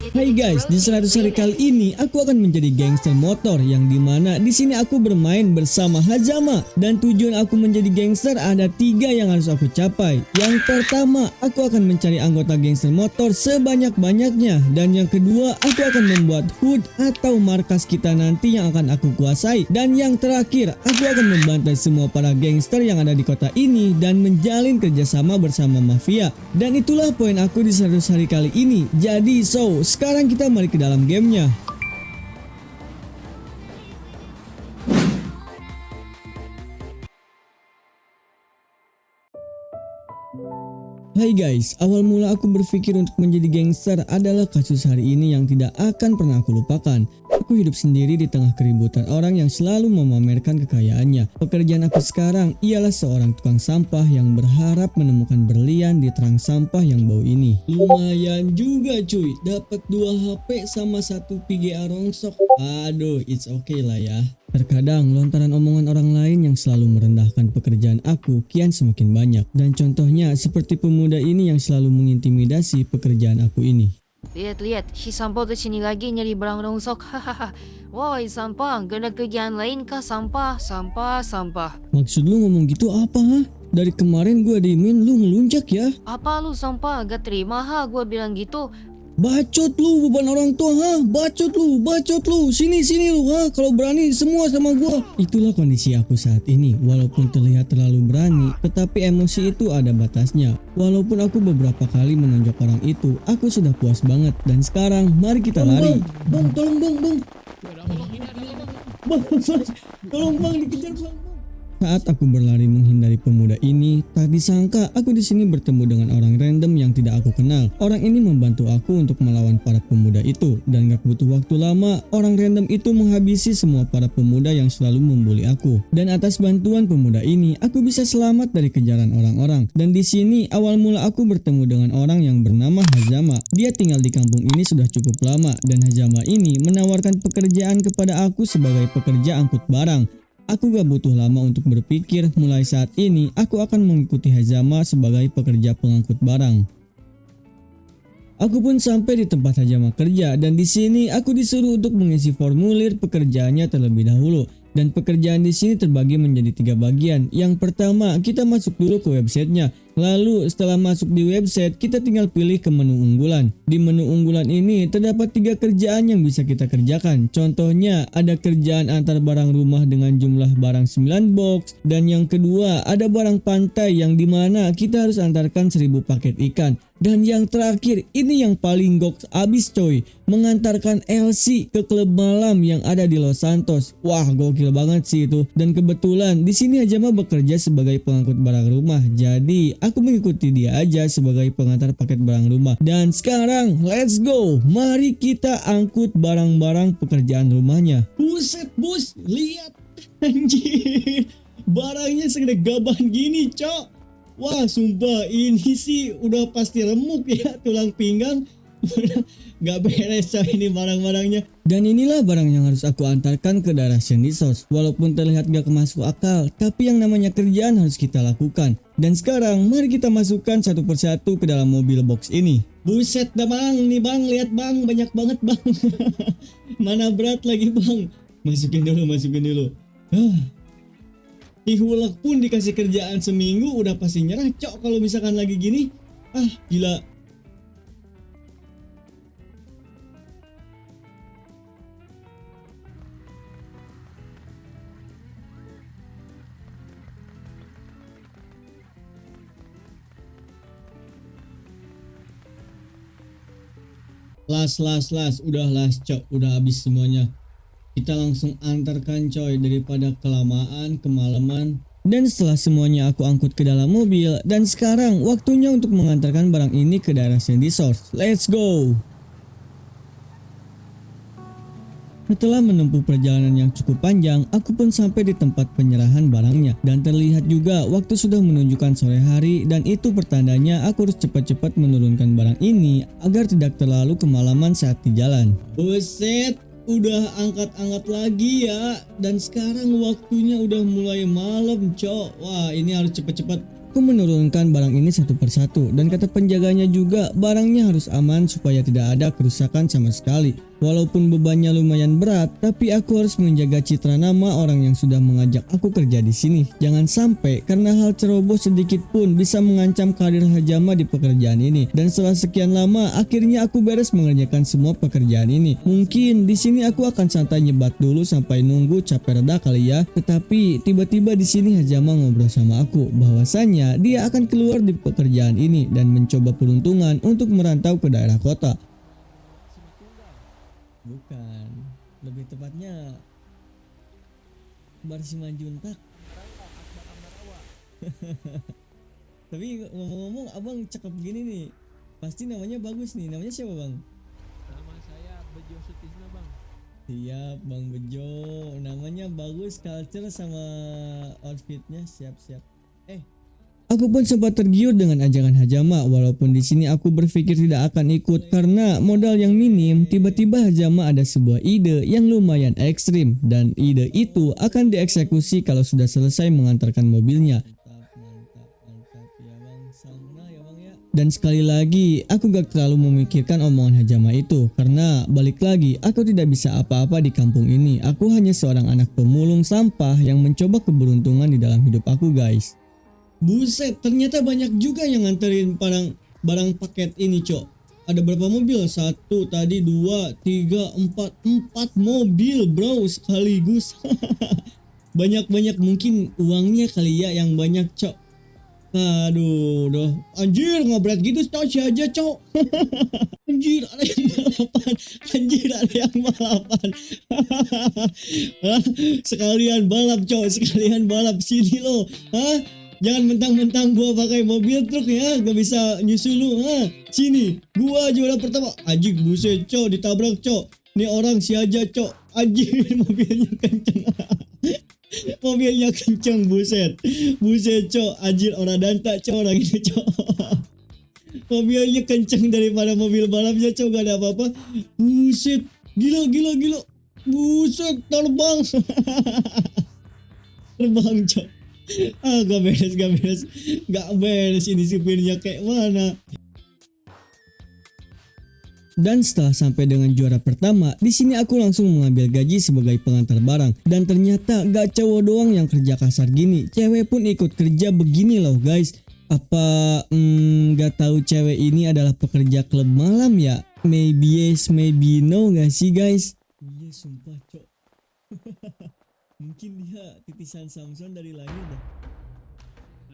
Hai guys, di 100 hari kali ini aku akan menjadi gangster motor yang dimana di sini aku bermain bersama Hazama dan tujuan aku menjadi gangster ada 3 yang harus aku capai. Yang pertama, aku akan mencari anggota gangster motor sebanyak-banyaknya dan yang kedua, aku akan membuat hood atau markas kita nanti yang akan aku kuasai dan yang terakhir, aku akan membantai semua para gangster yang ada di kota ini dan menjalin kerjasama bersama mafia. Dan itulah poin aku di 100 hari kali ini. Jadi sekarang kita mari ke dalam gamenya. Hai guys, awal mula aku berpikir untuk menjadi gangster adalah kasus hari ini yang tidak akan pernah aku lupakan. Aku hidup sendiri di tengah keributan orang yang selalu memamerkan kekayaannya. Pekerjaan aku sekarang ialah seorang tukang sampah yang berharap menemukan berlian di terang sampah yang bau ini. Lumayan juga cuy, dapat 2 HP sama 1 PGA rongsok. Aduh, it's okay lah ya. Terkadang lontaran omongan orang lain yang selalu merendahkan pekerjaan aku kian semakin banyak. Dan contohnya seperti pemuda ini yang selalu mengintimidasi pekerjaan aku ini. Lihat, si sampah di sini lagi nyari barang rongsok. Hahaha. Woi sampah, gak ada kerjaan lain kah? Sampah. Maksud lu ngomong gitu apa ha? Dari kemarin gua diemin lu ngelunjak ya. Apa lu sampah? Gak terima ha gue bilang gitu. Bacot lu, beban orang tua ha. Bacot lu. Sini lu ha. Kalau berani semua sama gua. Itulah kondisi aku saat ini. Walaupun terlihat terlalu berani, tetapi emosi itu ada batasnya. Walaupun aku beberapa kali menonjok orang itu, aku sudah puas banget. Dan sekarang mari kita lari. Bang, tolong bang. Tolong bang, dikejar bang. Saat aku berlari menghindari pemuda ini, tak disangka aku di sini bertemu dengan orang random yang tidak aku kenal. Orang ini membantu aku untuk melawan para pemuda itu dan gak butuh waktu lama, orang random itu menghabisi semua para pemuda yang selalu membuli aku. Dan atas bantuan pemuda ini, aku bisa selamat dari kejaran orang-orang. Dan di sini awal mula aku bertemu dengan orang yang bernama Hazama. Dia tinggal di kampung ini sudah cukup lama dan Hazama ini menawarkan pekerjaan kepada aku sebagai pekerja angkut barang. Aku gak butuh lama untuk berpikir, mulai saat ini aku akan mengikuti Hazama sebagai pekerja pengangkut barang. Aku pun sampai di tempat Hazama kerja dan di sini aku disuruh untuk mengisi formulir pekerjaannya terlebih dahulu. Dan pekerjaan di sini terbagi menjadi 3 bagian. Yang pertama, kita masuk dulu ke websitenya. Lalu setelah masuk di website, kita tinggal pilih ke menu unggulan. Di menu unggulan ini terdapat 3 kerjaan yang bisa kita kerjakan. Contohnya ada kerjaan antar barang rumah dengan jumlah barang 9 box. Dan yang kedua ada barang pantai yang dimana kita harus antarkan 1000 paket ikan. Dan yang terakhir ini yang paling goks abis coy, mengantarkan LC ke klub malam yang ada di Los Santos. Wah gokil banget sih itu. Dan kebetulan di sini Hazama bekerja sebagai pengangkut barang rumah. Jadi aku mengikuti dia aja sebagai pengantar paket barang rumah. Dan sekarang let's go. Mari kita angkut barang-barang pekerjaan rumahnya. Buset bos, lihat anjir. Barangnya segede gaban gini cok. Wah sumpah ini sih udah pasti remuk ya, tulang pinggang. Gak beres coy ini barang-barangnya. Dan inilah barang yang harus aku antarkan ke daerah Sendisos. Walaupun terlihat gak masuk akal, tapi yang namanya kerjaan harus kita lakukan. Dan sekarang mari kita masukkan satu persatu ke dalam mobil box ini. Buset dah bang, nih bang, lihat bang, banyak banget bang. Mana berat lagi bang. Masukin dulu. Ihulak pun dikasih kerjaan seminggu udah pasti nyerah cok kalau misalkan lagi gini. Gila. Las cok, udah habis semuanya. Kita langsung antarkan coy daripada kemalaman. Dan setelah semuanya aku angkut ke dalam mobil, dan sekarang waktunya untuk mengantarkan barang ini ke daerah Sendisos. Let's go. Setelah menempuh perjalanan yang cukup panjang, aku pun sampai di tempat penyerahan barangnya. Dan terlihat juga waktu sudah menunjukkan sore hari dan itu pertandanya aku harus cepat-cepat menurunkan barang ini agar tidak terlalu kemalaman saat di jalan. Buset, udah angkat-angkat lagi ya. Dan sekarang waktunya udah mulai malam cok. Wah ini harus cepet-cepet. Aku menurunkan barang ini satu persatu dan kata penjaganya juga barangnya harus aman supaya tidak ada kerusakan sama sekali. Walaupun bebannya lumayan berat, tapi aku harus menjaga citra nama orang yang sudah mengajak aku kerja di sini. Jangan sampai karena hal ceroboh sedikit pun bisa mengancam karir Hajama di pekerjaan ini. Dan setelah sekian lama, akhirnya aku beres mengerjakan semua pekerjaan ini. Mungkin di sini aku akan santai nyebat dulu sampai nunggu capek reda kali ya. Tetapi tiba-tiba di sini Hajama ngobrol sama aku bahwasanya dia akan keluar di pekerjaan ini dan mencoba peruntungan untuk merantau ke daerah kota. Bukan, lebih tepatnya Barsimanjuntak. Tapi ngomong-ngomong abang cakep gini nih, pasti namanya bagus nih. Namanya siapa bang? Nama saya Bejo Sutisna bang. Siap bang Bejo, namanya bagus, culture sama outfitnya siap-siap. Aku pun sempat tergiur dengan ajakan Hajama, walaupun di sini aku berpikir tidak akan ikut karena modal yang minim. Tiba-tiba Hajama ada sebuah ide yang lumayan ekstrim dan ide itu akan dieksekusi kalau sudah selesai mengantarkan mobilnya. Dan sekali lagi, aku gak terlalu memikirkan omongan Hajama itu karena balik lagi, aku tidak bisa apa-apa di kampung ini. Aku hanya seorang anak pemulung sampah yang mencoba keberuntungan di dalam hidup aku guys. Buset, ternyata banyak juga yang nganterin barang paket ini, Cok. Ada berapa mobil? 1, tadi 2, 3, 4 mobil, bro, sekaligus. Banyak-banyak, mungkin uangnya kali ya yang banyak, Cok. Aduh, doh. Anjir, ngobret gitu, Cok, si aja, Cok. Anjir, ada yang balapan. Anjir, ada yang balapan. Sekalian balap, Cok, sekalian balap sini lo. Hah? Jangan mentang-mentang gua pakai mobil truk ya, gak bisa nyusul lu. Sini, gua juara pertama. Anjing, buset, Cok, ditabrak, Cok. Nih orang si aja, Cok. Anjing, mobilnya kenceng. Mobilnya kenceng, buset. Buset, Cok. Anjir, orang danta, Cok, orang ini, Cok. Mobilnya kenceng daripada mobil balapnya, Cok, gak ada apa-apa. Buset, gila. Buset, terbang. Terbang, Cok. Gak beres ini supirnya kayak mana. Dan setelah sampai dengan juara pertama, di sini aku langsung mengambil gaji sebagai pengantar barang. Dan ternyata gak cowok doang yang kerja kasar gini, cewek pun ikut kerja begini loh guys. Apa gak tahu cewek ini adalah pekerja klub malam ya? Maybe yes, maybe no gak sih guys? Iya sumpah, Cok. Mungkin dia titisan Samson dari langit dah.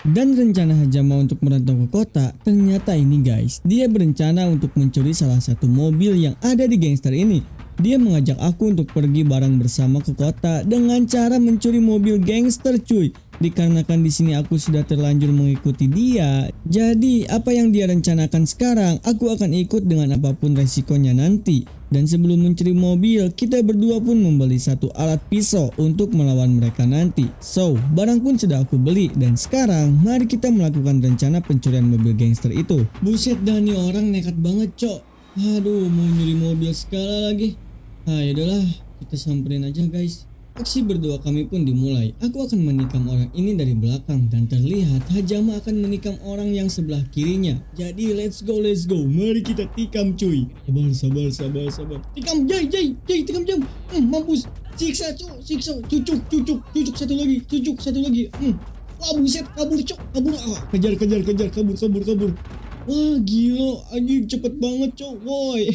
Dan rencana Hajama untuk merantau ke kota, ternyata ini guys, dia berencana untuk mencuri salah satu mobil yang ada di gangster ini. Dia mengajak aku untuk pergi bareng bersama ke kota dengan cara mencuri mobil gangster cuy. Dikarenakan di sini aku sudah terlanjur mengikuti dia, jadi apa yang dia rencanakan sekarang, aku akan ikut dengan apapun resikonya nanti. Dan sebelum mencuri mobil, kita berdua pun membeli satu alat pisau untuk melawan mereka nanti. So, barang pun sudah aku beli dan sekarang mari kita melakukan rencana pencurian mobil gangster itu. Buset dah, nih orang nekat banget, Cok. Aduh, mau nyuri mobil segala lagi. Yaudahlah, kita samperin aja guys. Aksi berdua kami pun dimulai. Aku akan menikam orang ini dari belakang dan terlihat Hajama akan menikam orang yang sebelah kirinya. Jadi let's go. Mari kita tikam cuy. Sabar. Tikam jay, tikam jam. Mampus. Siksa cok, cucuk satu lagi. Wah buset, kabur cok, kabur. Kejar, kabur. Wah gila, anjing cepet banget cok, woi.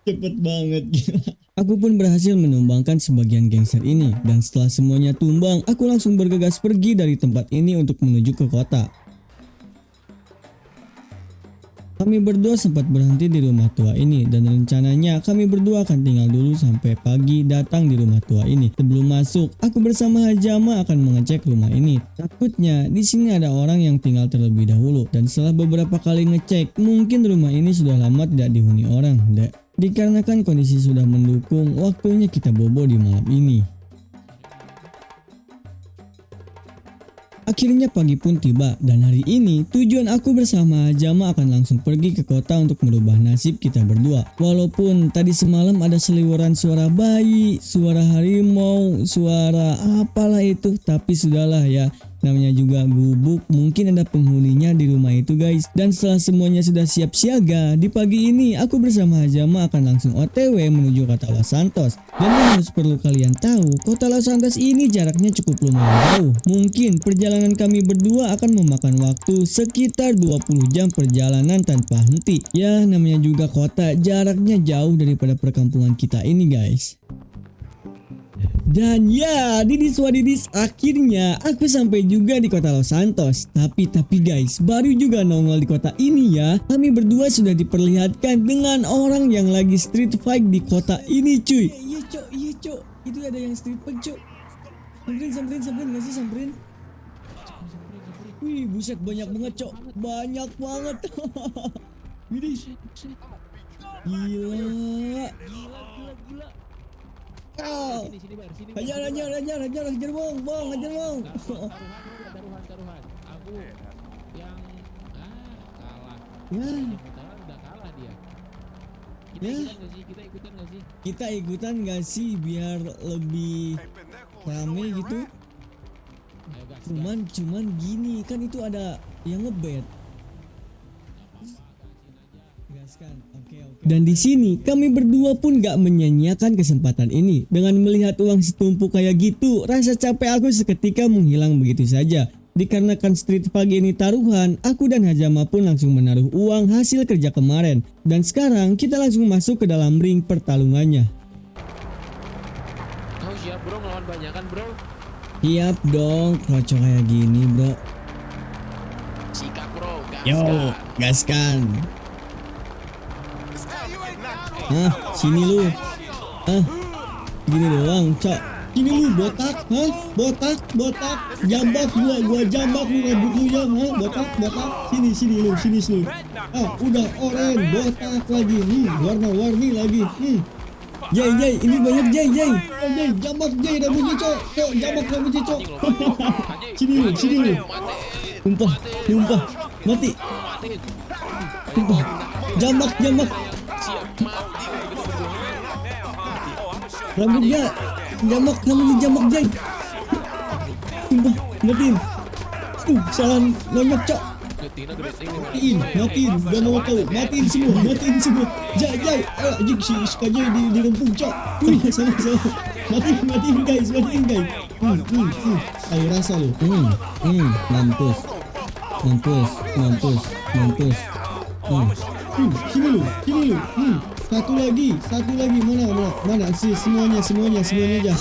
Cepet banget gila. Aku pun berhasil menumbangkan sebagian gangster ini dan setelah semuanya tumbang, aku langsung bergegas pergi dari tempat ini untuk menuju ke kota. Kami berdua sempat berhenti di rumah tua ini dan rencananya kami berdua akan tinggal dulu sampai pagi datang di rumah tua ini. Sebelum masuk, aku bersama Hajama akan mengecek rumah ini. Takutnya di sini ada orang yang tinggal terlebih dahulu dan setelah beberapa kali ngecek, mungkin rumah ini sudah lama tidak dihuni orang. Dikarenakan kondisi sudah mendukung, waktunya kita bobo di malam ini. Akhirnya pagi pun tiba dan hari ini tujuan aku bersama Hajama akan langsung pergi ke kota untuk merubah nasib kita berdua. Walaupun tadi semalam ada seliweran suara bayi, suara harimau, suara apalah itu, tapi sudahlah ya. Namanya juga gubuk, mungkin ada penghuninya di rumah itu guys. Dan setelah semuanya sudah siap siaga, di pagi ini aku bersama Hazama akan langsung OTW menuju kota Los Santos. Dan yang harus perlu kalian tahu, kota Los Santos ini jaraknya cukup lumayan jauh. Mungkin perjalanan kami berdua akan memakan waktu sekitar 20 jam perjalanan tanpa henti. Ya namanya juga kota, jaraknya jauh daripada perkampungan kita ini guys. Dan ya, Didis Wadidis, akhirnya aku sampai juga di kota Los Santos. Tapi guys, baru juga nongol di kota ini ya, kami berdua sudah diperlihatkan dengan orang yang lagi street fight di kota ini cuy. Iya cok, itu ada yang street fight cok. Samperin gak sih samperin? Wih buset, banyak banget cok, banyak banget. Widih, gila. Oh. Sini bar, sini. Hajar bong, hajar bong. Taruhan. Aku yang kalah. Ya. Taruhan udah kalah dia. Kita ikutan gak sih? Kita ikutan gak sih biar lebih rame gitu? Ayo gas. Cuman gini kan itu ada yang ngebet. Gaskan. Oke. Dan di sini kami berdua pun gak menyia-nyiakan kesempatan ini. Dengan melihat uang setumpuk kayak gitu, rasa capek aku seketika menghilang begitu saja. Dikarenakan street pagi ini taruhan, aku dan Hazama pun langsung menaruh uang hasil kerja kemarin. Dan sekarang kita langsung masuk ke dalam ring pertarungannya. Kau siap bro ngelawan banyakan bro? Siap dong, kocok kayak gini bro. Sikap bro, gas. Yo, gaskan. Hah, sini lu. Gini doang, cok. Sini lu botak, botak. Jambak gua jambak lu rambut lu yang, botak. Sini lu. Udah oren, botak lagi. Warna-warni lagi. Jay, ini banyak Jay. Jambak Jay rambutnya, cok. Jambak rambutnya, cok. Sini lu. Tumpah. Mati. Tumpah. Jambak. Rambutnya jambak Jay. Tumpah, matiin. Salah nonyok cok. Matiin, gak mau tahu. Matiin semua. Jay, ayo anjing si Iska Jay dirempung cok. Wih, salah. Matiin guys. Ayo rasa lu. Mampus. Sini lu. Satu lagi. Mana sih semuanya aja.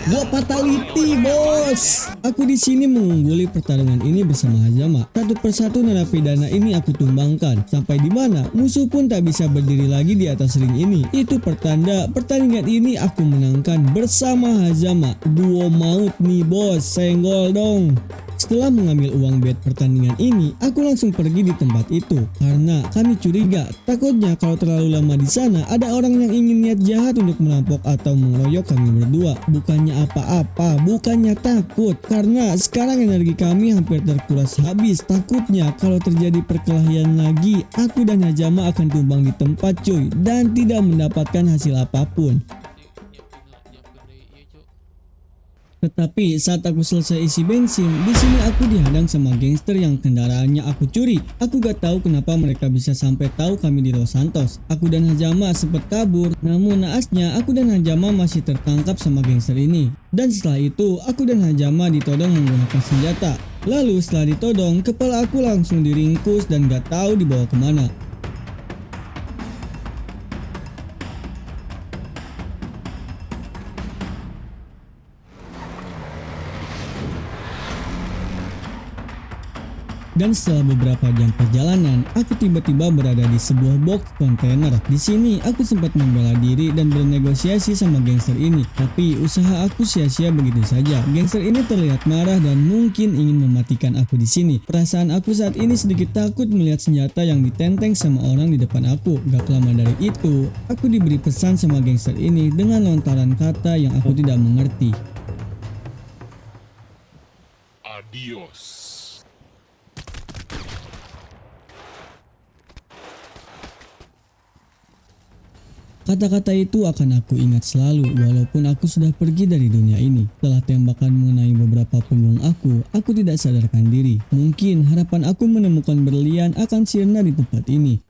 Gua fatality bos. Aku di sini mengungguli pertarungan ini bersama Hazama. Satu persatu narapidana ini aku tumbangkan. Sampai di mana musuh pun tak bisa berdiri lagi di atas ring ini. Itu pertanda pertandingan ini aku menangkan bersama Hazama. Duo maut nih bos, senggol dong. Setelah mengambil uang bet pertandingan ini, aku langsung pergi di tempat itu karena kami curiga takutnya kalau terlalu lama di sana ada orang yang ingin niat jahat untuk merampok atau mengeroyok kami berdua. Bukannya apa-apa, bukannya takut karena sekarang energi kami hampir terkuras habis. Takutnya kalau terjadi perkelahian lagi, aku dan Hazama akan tumbang di tempat cuy dan tidak mendapatkan hasil apapun. Tetapi saat aku selesai isi bensin, di sini aku dihadang sama gangster yang kendaraannya aku curi. Aku gak tahu kenapa mereka bisa sampai tahu kami di Los Santos. Aku dan Hazama sempat kabur, namun naasnya aku dan Hazama masih tertangkap sama gangster ini. Dan setelah itu, aku dan Hazama ditodong menggunakan senjata. Lalu setelah ditodong, kepala aku langsung diringkus dan gak tahu dibawa kemana. Dan setelah beberapa jam perjalanan, aku tiba-tiba berada di sebuah box kontainer. Di sini aku sempat membela diri dan bernegosiasi sama gangster ini, tapi usaha aku sia-sia begitu saja. Gangster ini terlihat marah dan mungkin ingin mematikan aku di sini. Perasaan aku saat ini sedikit takut melihat senjata yang ditenteng sama orang di depan aku. Gak lama dari itu, aku diberi pesan sama gangster ini dengan lontaran kata yang aku tidak mengerti. Adios. Kata-kata itu akan aku ingat selalu walaupun aku sudah pergi dari dunia ini. Setelah tembakan mengenai beberapa punggung aku tidak sadarkan diri. Mungkin harapan aku menemukan berlian akan sirna di tempat ini.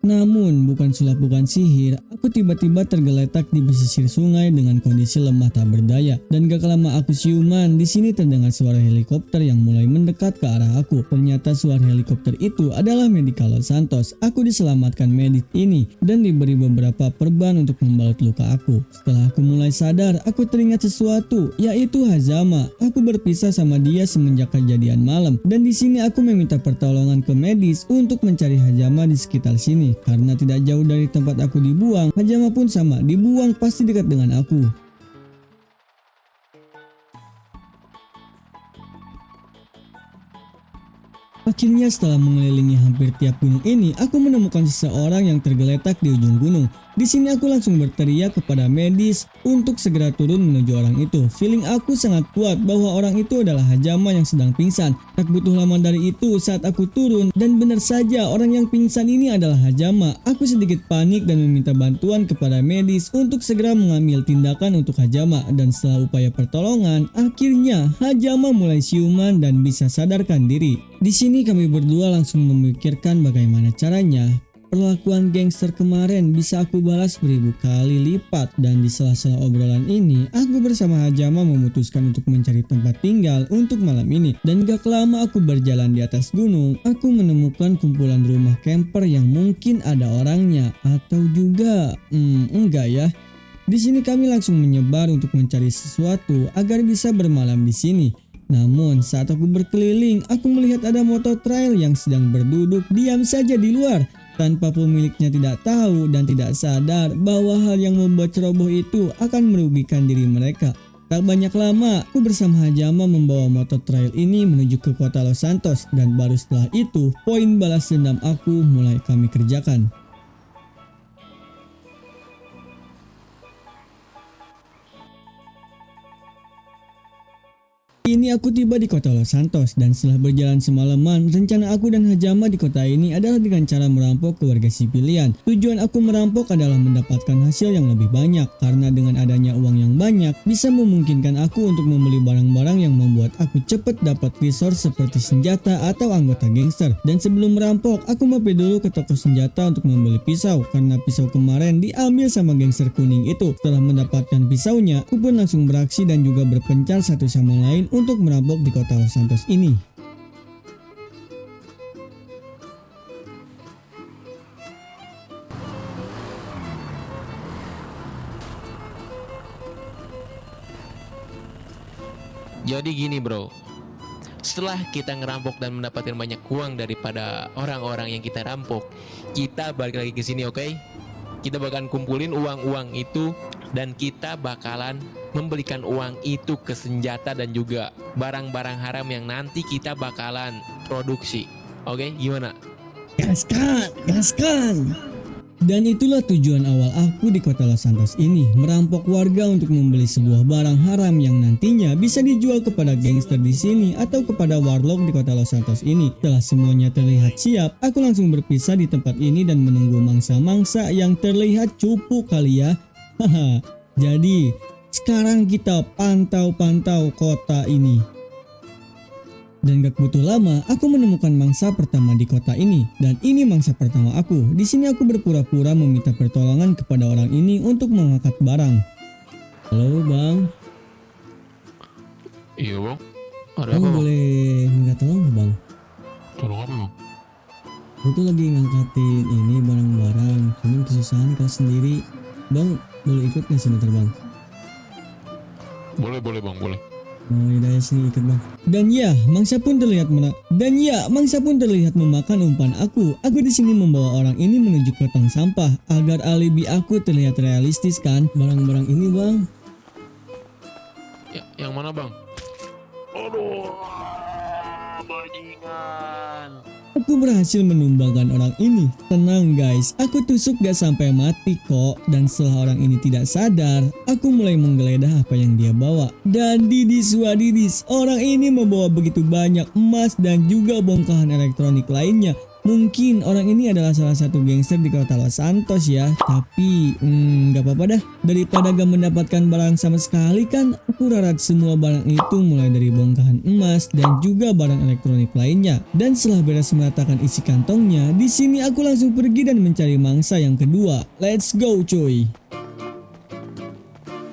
Namun bukan sulap bukan sihir, aku tiba-tiba tergeletak di pesisir sungai dengan kondisi lemah tak berdaya. Dan gak lama aku siuman, di sini terdengar suara helikopter yang mulai mendekat ke arah aku. Ternyata suara helikopter itu adalah Medical Los Santos. Aku diselamatkan medik ini dan diberi beberapa perban untuk membalut luka aku. Setelah aku mulai sadar, aku teringat sesuatu, yaitu Hazama. Aku berpisah sama dia semenjak kejadian malam dan di sini aku meminta pertolongan ke medis untuk mencari Hazama di sekitar sini. Karena tidak jauh dari tempat aku dibuang, Hazama pun sama, dibuang pasti dekat dengan aku. Akhirnya setelah mengelilingi hampir tiap gunung ini, aku menemukan seseorang yang tergeletak di ujung gunung. Di sini aku langsung berteriak kepada medis untuk segera turun menuju orang itu. Feeling aku sangat kuat bahwa orang itu adalah Hazama yang sedang pingsan. Tak butuh lama dari itu saat aku turun dan benar saja orang yang pingsan ini adalah Hazama. Aku sedikit panik dan meminta bantuan kepada medis untuk segera mengambil tindakan untuk Hazama. Dan setelah upaya pertolongan, akhirnya Hazama mulai siuman dan bisa sadarkan diri. Di sini kami berdua langsung memikirkan bagaimana caranya perlakuan gangster kemarin bisa aku balas beribu kali lipat. Dan di sela-sela obrolan ini, aku bersama Hazama memutuskan untuk mencari tempat tinggal untuk malam ini. Dan gak lama aku berjalan di atas gunung, aku menemukan kumpulan rumah camper yang mungkin ada orangnya atau juga enggak ya. Di sini kami langsung menyebar untuk mencari sesuatu agar bisa bermalam di sini. Namun saat aku berkeliling, aku melihat ada motor trail yang sedang berduduk diam saja di luar tanpa pemiliknya tidak tahu dan tidak sadar bahwa hal yang membuat ceroboh itu akan merugikan diri mereka. Tak banyak lama, aku bersama Hazama membawa motor trail ini menuju ke kota Los Santos dan baru setelah itu, poin balas dendam aku mulai kami kerjakan. Ini aku tiba di kota Los Santos dan setelah berjalan semalaman, rencana aku dan Hazama di kota ini adalah dengan cara merampok keluarga sipilian. Tujuan aku merampok adalah mendapatkan hasil yang lebih banyak karena dengan adanya uang yang banyak bisa memungkinkan aku untuk membeli barang-barang yang membuat aku cepat dapat resource seperti senjata atau anggota gangster. Dan sebelum merampok, aku mampir dulu ke toko senjata untuk membeli pisau karena pisau kemarin diambil sama gangster kuning itu. Setelah mendapatkan pisaunya, aku pun langsung beraksi dan juga berpencar satu sama lain untuk merampok di kota Los Santos ini. Jadi gini bro, setelah kita ngerampok dan mendapatkan banyak uang daripada orang-orang yang kita rampok, kita balik lagi ke sini, oke? Kita bakalan kumpulin uang-uang itu dan kita bakalan memberikan uang itu ke senjata dan juga barang-barang haram yang nanti kita bakalan produksi. Oke, gimana? Gaskan, gaskan. Dan itulah tujuan awal aku di kota Los Santos ini, merampok warga untuk membeli sebuah barang haram yang nantinya bisa dijual kepada gangster di sini atau kepada warlock di kota Los Santos ini. Setelah semuanya terlihat siap, aku langsung berpisah di tempat ini dan menunggu mangsa-mangsa yang terlihat cupu kali ya. Haha. Jadi, sekarang kita pantau-pantau kota ini. Dan gak butuh lama, aku menemukan mangsa pertama di kota ini. Dan ini mangsa pertama aku. Di sini aku berpura-pura meminta pertolongan kepada orang ini untuk mengangkat barang. Halo bang. Iya bang, ada Bang apa bang? boleh minta tolong gak bang? Tolong apa bang? Aku tuh lagi ngangkatin ini barang-barang. Cuman kesusahan kalau sendiri. Bang boleh ikut gak sebentar bang? Boleh bang, boleh. Oh ya sini ikut bang. Dan ya, mangsa pun terlihat memakan umpan aku. Aku di sini membawa orang ini menuju ke tong sampah agar alibi aku terlihat realistis kan. Barang-barang ini bang. Ya, yang mana bang? Aduh, bajingan. Aku berhasil menumbangkan orang ini. Tenang guys, aku tusuk gak sampai mati kok. Dan setelah orang ini tidak sadar, aku mulai menggeledah apa yang dia bawa. Dan didis wadidis, orang ini membawa begitu banyak emas dan juga bongkahan elektronik lainnya. Mungkin orang ini adalah salah satu gangster di kota Los Santos ya. Tapi gak apa-apa dah. Daripada gak mendapatkan barang sama sekali kan, aku rarat semua barang itu mulai dari bongkahan emas dan juga barang elektronik lainnya. Dan setelah beres meratakan isi kantongnya, di sini aku langsung pergi dan mencari mangsa yang kedua. Let's go cuy.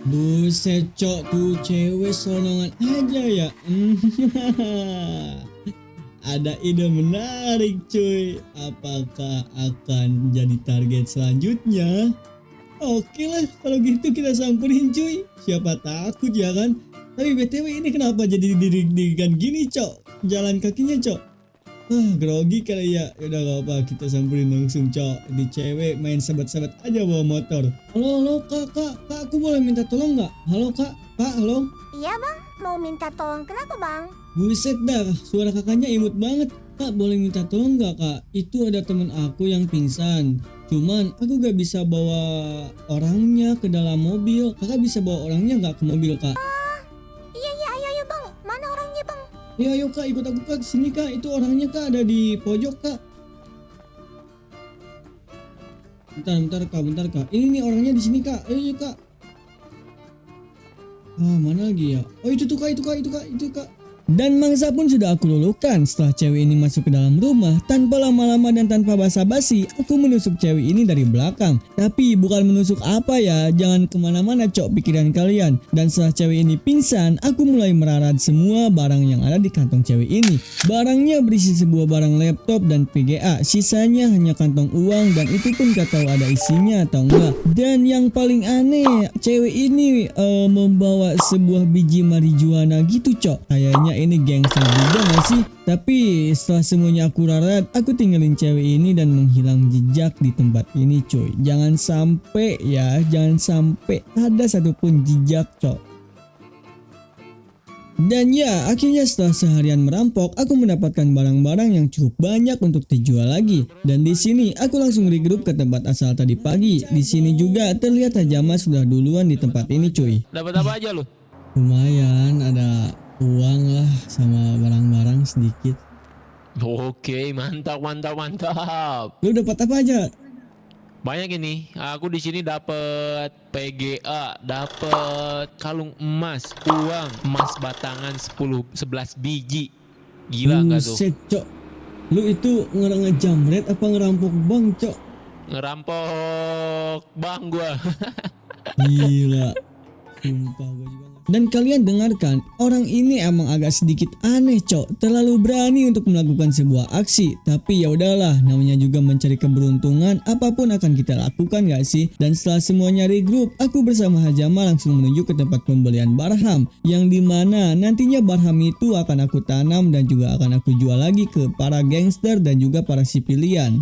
Buset cok, tuh cewek sonongan aja ya. Ada ide menarik cuy. Apakah akan jadi target selanjutnya? Oke lah, kalau gitu kita samperin cuy. Siapa takut ya kan? Tapi BTW ini kenapa jadi didirikan gini cok? Jalan kakinya cok. Grogi kali ya. Yaudah gak apa, kita samperin langsung cok. Di cewek main sabat-sabat aja bawa motor. Halo kak, aku boleh minta tolong gak? Halo kak, halo. Iya bang, mau minta tolong kenapa bang? Buset dah, suara kakaknya imut banget. Kak, boleh minta tolong gak kak? Itu ada temen aku yang pingsan. Cuman aku gak bisa bawa orangnya ke dalam mobil. Kakak bisa bawa orangnya gak ke mobil kak? Iya ayo bang, mana orangnya bang? Ayo kak, ikut aku kak, sini kak. Itu orangnya kak, ada di pojok kak. Bentar kak. Ini nih orangnya di sini kak. Ayo kak. Mana lagi ya? Oh itu kak. Dan mangsa pun sudah aku luluhkan. Setelah cewek ini masuk ke dalam rumah, tanpa lama-lama dan tanpa basa-basi, aku menusuk cewek ini dari belakang. Tapi bukan menusuk apa ya, jangan kemana-mana cok pikiran kalian. Dan setelah cewek ini pingsan, aku mulai merarat semua barang yang ada di kantong cewek ini. Barangnya berisi sebuah barang laptop dan PGA, sisanya hanya kantong uang dan itu pun gak tahu ada isinya atau enggak. Dan yang paling aneh, cewek ini membawa sebuah biji marijuana gitu cok. Kayaknya ini gangster juga gak sih? Tapi setelah semuanya aku rarat, aku tinggalin cewek ini dan menghilang jejak di tempat ini cuy. Jangan sampai ada satupun jejak cok. Dan ya, akhirnya setelah seharian merampok, aku mendapatkan barang-barang yang cukup banyak untuk dijual lagi. Dan di sini aku langsung regroup ke tempat asal tadi pagi. Di sini juga terlihat Hajama sudah duluan di tempat ini cuy. Dapat apa aja lu? Lumayan ada uang lah sama barang-barang sedikit. Oke, mantap. Lu dapat apa aja? Banyak ini. Aku di sini dapat PGA, dapat kalung emas, uang, emas batangan 11 biji. Gila enggak tuh? Buset, cok. Lu itu ngejamret apa ngerampok bank, cok? Ngerampok bang gua. Gila. Sumpah gua juga. Dan kalian dengarkan, orang ini emang agak sedikit aneh cok, terlalu berani untuk melakukan sebuah aksi. Tapi ya udahlah, namanya juga mencari keberuntungan, apapun akan kita lakukan gak sih? Dan setelah semuanya regroup, aku bersama Hajama langsung menuju ke tempat pembelian barham, yang dimana nantinya barham itu akan aku tanam dan juga akan aku jual lagi ke para gangster dan juga para sipilian.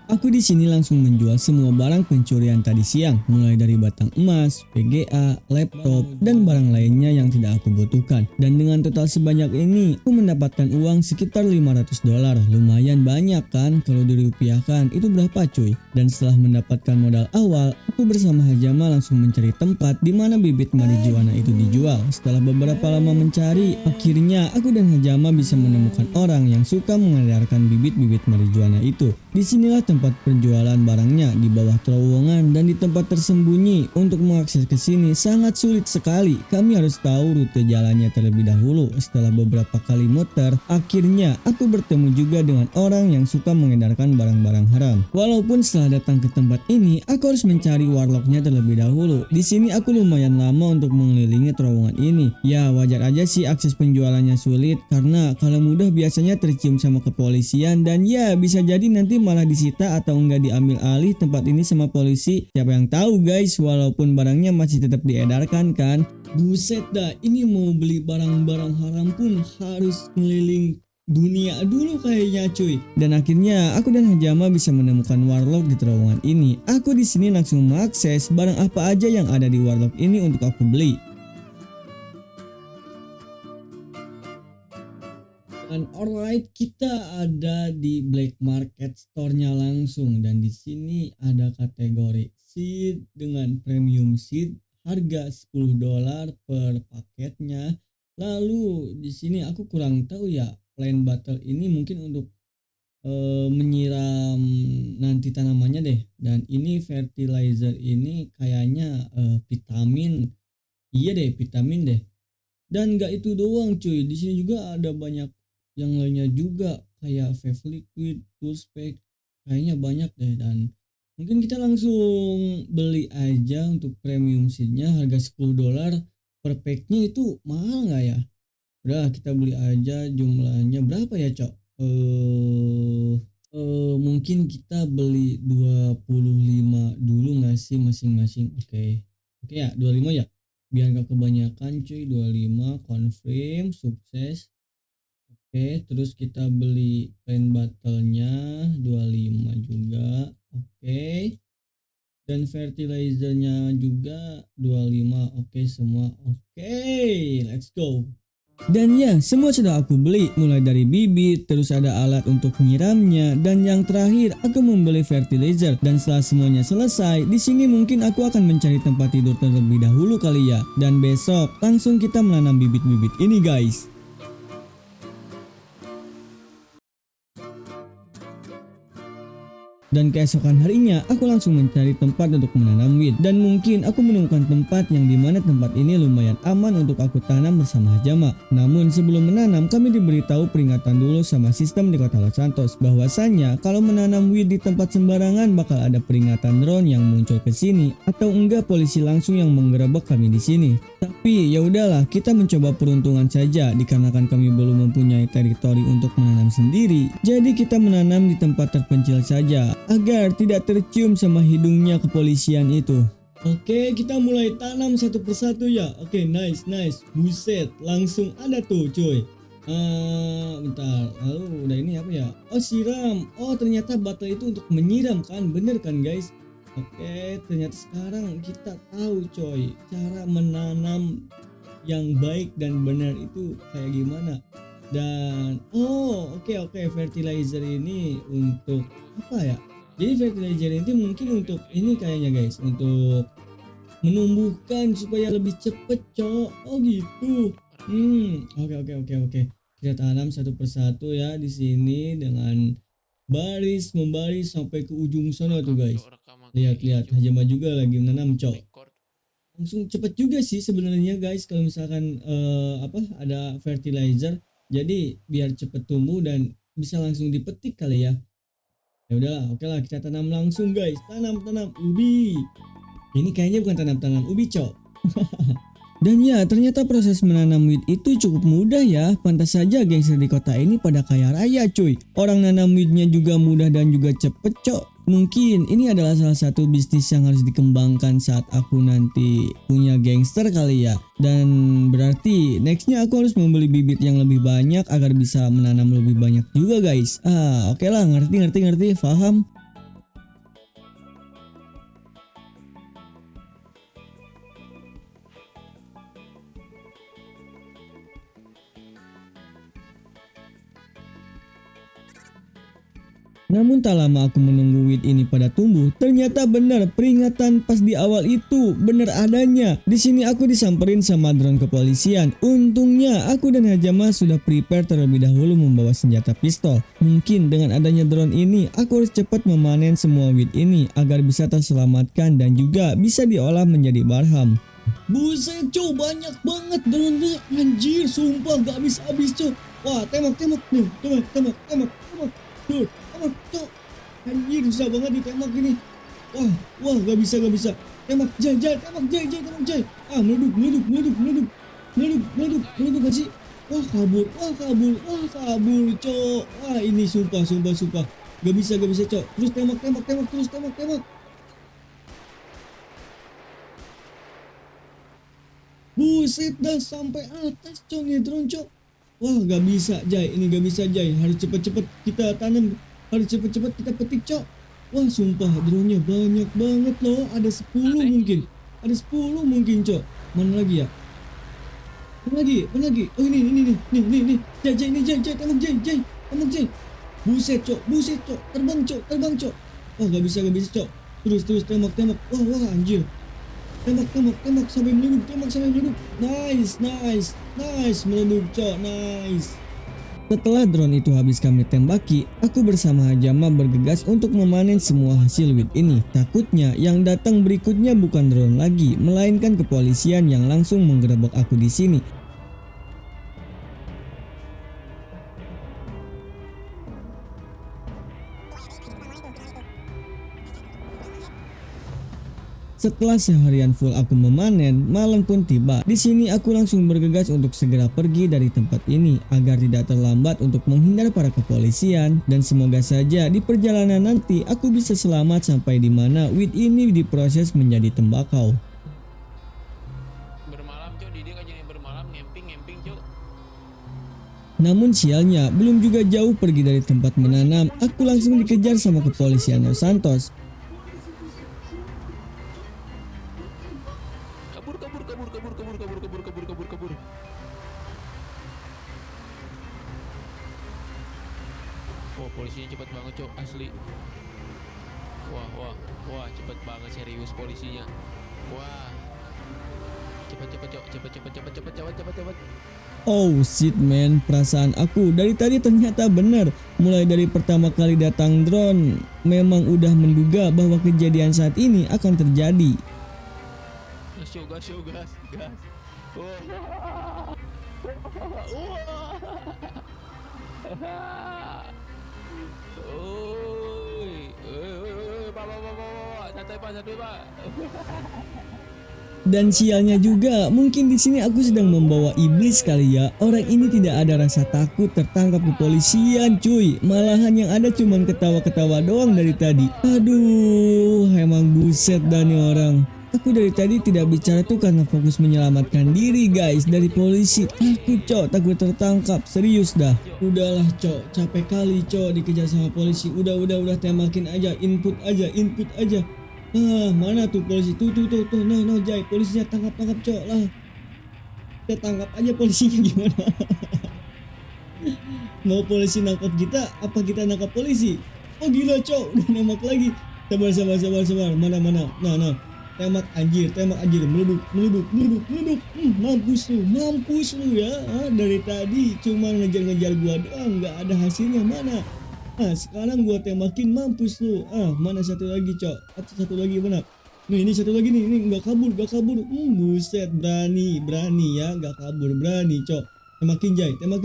Aku di sini langsung menjual semua barang pencurian tadi siang, mulai dari batang emas, PGA, laptop, dan barang lainnya yang tidak aku butuhkan. Dan dengan total sebanyak ini, aku mendapatkan uang sekitar $500. Lumayan banyak kan kalau dirupiahkan, itu berapa cuy? Dan setelah mendapatkan modal awal, aku bersama Hajama langsung mencari tempat di mana bibit marijuana itu dijual. Setelah beberapa lama mencari, akhirnya aku dan Hajama bisa menemukan orang yang suka mengedarkan bibit-bibit marijuana itu. Disinilah tempat penjualan barangnya, di bawah terowongan dan di tempat tersembunyi. Untuk mengakses ke sini sangat sulit sekali. Kami harus tahu rute jalannya terlebih dahulu. Setelah beberapa kali muter, akhirnya aku bertemu juga dengan orang yang suka mengedarkan barang-barang haram. Walaupun setelah datang ke tempat ini, aku harus mencari warlocknya terlebih dahulu. Di sini aku lumayan lama untuk mengelilingi terowongan ini. Ya wajar aja sih akses penjualannya sulit, karena kalau mudah biasanya tercium sama kepolisian dan ya bisa jadi nanti malah disita atau enggak diambil alih tempat ini sama polisi. Siapa yang tahu guys, walaupun barangnya masih tetap diedarkan kan. Buset dah, ini mau beli barang-barang haram pun harus ngeliling dunia dulu kayaknya cuy. Dan akhirnya aku dan Hajama bisa menemukan warlock di terowongan ini. Aku di sini langsung mengakses barang apa aja yang ada di warlock ini untuk aku beli. Dan alright, kita ada di black market store-nya langsung, dan di sini ada kategori seed dengan premium seed, harga $10 per paketnya. Lalu di sini aku kurang tahu ya, plant battle ini mungkin untuk menyiram nanti tanamannya deh. Dan ini fertilizer ini kayaknya vitamin. Iya deh, vitamin deh. Dan nggak itu doang cuy, di sini juga ada banyak yang lainnya juga kayak Vape Liquid, Tools Pack, kayaknya banyak deh. Dan mungkin kita langsung beli aja untuk premium seednya, harga $10 per packnya. Itu mahal nggak ya? Udah kita beli aja, jumlahnya berapa ya cok? Mungkin kita beli 25 dulu nggak sih masing-masing? Oke ya 25 ya, biar gak kebanyakan cuy. 25 confirm sukses. Oke, terus kita beli plant battle-nya 25 juga. Oke, dan fertilizernya juga 25. Oke semua. Oke, let's go. Dan ya, semua sudah aku beli, mulai dari bibit, terus ada alat untuk menyiramnya, dan yang terakhir aku membeli fertilizer. Dan setelah semuanya selesai, di sini mungkin aku akan mencari tempat tidur terlebih dahulu kali ya. Dan besok langsung kita menanam bibit-bibit ini guys. Dan keesokan harinya aku langsung mencari tempat untuk menanam weed. Dan mungkin aku menemukan tempat yang dimana tempat ini lumayan aman untuk aku tanam bersama Hajama. Namun sebelum menanam kami diberitahu peringatan dulu sama sistem di kota Los Santos, bahwasannya kalau menanam weed di tempat sembarangan bakal ada peringatan drone yang muncul ke sini, atau enggak polisi langsung yang menggerebek kami di sini. Tapi ya udahlah, kita mencoba peruntungan saja dikarenakan kami belum mempunyai teritori untuk menanam sendiri. Jadi kita menanam di tempat terpencil saja agar tidak tercium sama hidungnya kepolisian itu. Oke, kita mulai tanam satu persatu ya. Oke, nice. Buset, langsung ada tuh cuy. Bentar. Lalu udah ini apa ya? Oh, siram. Oh, ternyata botol itu untuk menyiram kan? Bener kan guys? Oke, ternyata sekarang kita tahu coy cara menanam yang baik dan benar itu kayak gimana. Dan oke, fertilizer ini untuk apa ya? Jadi fertilizer ini mungkin untuk ini kayaknya guys, untuk menumbuhkan supaya lebih cepet cok. Oh gitu. Oke. Kita tanam satu persatu ya di sini dengan baris membaris sampai ke ujung sana tuh guys. Lihat Hajama juga lagi menanam cok. Langsung cepet juga sih sebenarnya guys kalau misalkan ada fertilizer. Jadi biar cepet tumbuh dan bisa langsung dipetik kali ya. Ya udahlah, oke lah kita tanam langsung guys. Tanam ubi. Ini kayaknya bukan tanam ubi cok. Dan ya ternyata proses menanam weed itu cukup mudah ya. Pantas saja gangster di kota ini pada kaya raya cuy. Orang nanam weednya juga mudah dan juga cepet cok. Mungkin ini adalah salah satu bisnis yang harus dikembangkan saat aku nanti punya gangster kali ya. Dan berarti nextnya aku harus membeli bibit yang lebih banyak agar bisa menanam lebih banyak juga guys. Oke lah, ngerti, paham. Namun tak lama aku menunggu weed ini pada tumbuh, ternyata benar peringatan pas di awal itu benar adanya. Di sini aku disamperin sama drone kepolisian. Untungnya aku dan Hajama sudah prepare terlebih dahulu membawa senjata pistol. Mungkin dengan adanya drone ini aku harus cepat memanen semua weed ini agar bisa terselamatkan dan juga bisa diolah menjadi barham. Buset cok, banyak banget drone-nya anjir, sumpah gak habis-habis cok. Wah, tembak nih, tembak. Duh, cok, anjir susah banget ditembak gini. Wah, gak bisa. Tembak Jay. Meleduk gak sih? Wah, kabur, cok. Wah, ini sumpah. Gak bisa, cok. Terus tembak. Buset, dah sampai atas cok nih drone cok. Wah, gak bisa Jay, harus cepet-cepet kita tanam, harus cepet-cepet kita petik cok. Wah sumpah drone-nya banyak banget loh, ada 10 mungkin cok. Mana lagi ya? Mana lagi? Oh ini nih, Jay, tembak Jay. Buset cok, terbang cok. Wah gak bisa cok. Terus tembak. Wah anjir. Tembak sampai meleduk. Nice, meleduk cok, nice. Setelah drone itu habis kami tembaki, aku bersama Hajama bergegas untuk memanen semua hasil wheat ini. Takutnya yang datang berikutnya bukan drone lagi, melainkan kepolisian yang langsung menggerebek aku di sini. Setelah seharian full aku memanen, malam pun tiba. Di sini aku langsung bergegas untuk segera pergi dari tempat ini agar tidak terlambat untuk menghindar para kepolisian, dan semoga saja di perjalanan nanti aku bisa selamat sampai di mana wheat ini diproses menjadi tembakau. Bermalam cok, Didi kan jadi bermalam ngemping cok. Namun sialnya, belum juga jauh pergi dari tempat menanam, aku langsung dikejar sama kepolisian Los Santos. Kabur. Wah, polisinya cepat banget cok, asli. Wah, cepat banget, serius polisinya. Wah, cepat cok, cepet. Oh shit man, perasaan aku dari tadi ternyata benar. Mulai dari pertama kali datang drone, memang udah menduga bahwa kejadian saat ini akan terjadi. Gas. Santai pak. Dan sialnya juga, mungkin di sini aku sedang membawa iblis kali ya. Orang ini tidak ada rasa takut tertangkap kepolisian cuy. Malahan yang ada cuman ketawa-ketawa doang dari tadi. Aduh, emang buset dah nih orang. Aku dari tadi tidak bicara tuh karena fokus menyelamatkan diri guys dari polisi. Takut tertangkap, serius dah. Udahlah cok, capek kali cok dikejar sama polisi. Udah tembakin aja, input aja. Mana tuh polisi? Tuh, no Jai, polisinya tangkap cok lah. Kita tangkap aja polisinya gimana? Mau polisi nangkap kita, apa kita nangkap polisi? Oh gila cok, udah nembak lagi. Sabar. Mana. Nah. Tembak anjir, meleduk. Mampus lu ya. Dari tadi cuma ngejar gua doang, nggak ada hasilnya mana. Sekarang gua tembakin, mampus lu. Mana satu lagi cok? Satu lagi mana? Nih, ini satu lagi nih, ini nggak kabur. Buset, berani ya, nggak kabur, berani cok. Tembakin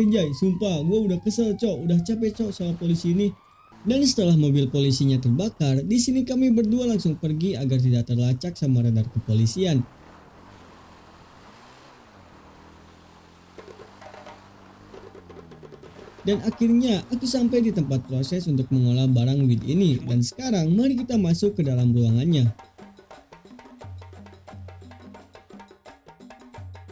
Jai. Sumpah, gua udah kesel cok, udah capek cok sama polisi ini. Dan setelah mobil polisinya terbakar, di sini kami berdua langsung pergi agar tidak terlacak sama radar kepolisian. Dan akhirnya aku sampai di tempat proses untuk mengolah barang wheat ini. Dan sekarang mari kita masuk ke dalam ruangannya.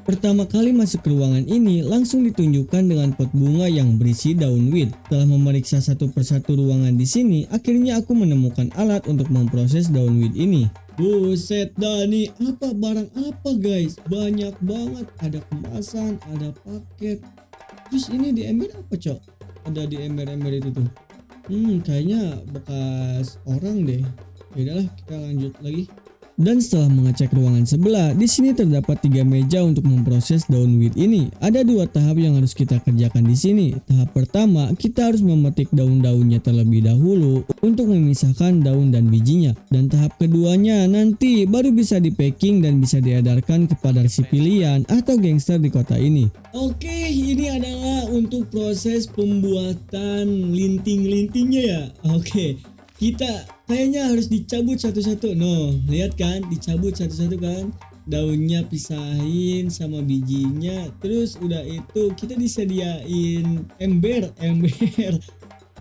Pertama kali masuk ke ruangan ini, langsung ditunjukkan dengan pot bunga yang berisi daun wheat. Setelah memeriksa satu persatu ruangan di sini, akhirnya aku menemukan alat untuk memproses daun wheat ini. Buset dah nih, barang apa guys? Banyak banget, ada kemasan, ada paket. Terus ini di ember apa cok? Ada di ember-ember itu tuh. Kayaknya bekas orang deh. Yaudahlah, kita lanjut lagi. Dan setelah mengecek ruangan sebelah, di sini terdapat 3 meja untuk memproses daun wheat ini. Ada 2 tahap yang harus kita kerjakan di sini. Tahap pertama, kita harus memetik daun-daunnya terlebih dahulu untuk memisahkan daun dan bijinya. Dan tahap keduanya nanti baru bisa di-packing dan bisa diedarkan kepada resipilian atau gangster di kota ini. Oke, ini adalah untuk proses pembuatan linting-lintingnya ya. Oke. Kita kayaknya harus dicabut satu-satu. No, lihat kan, dicabut satu-satu kan. Daunnya pisahin sama bijinya. Terus udah itu kita disediain ember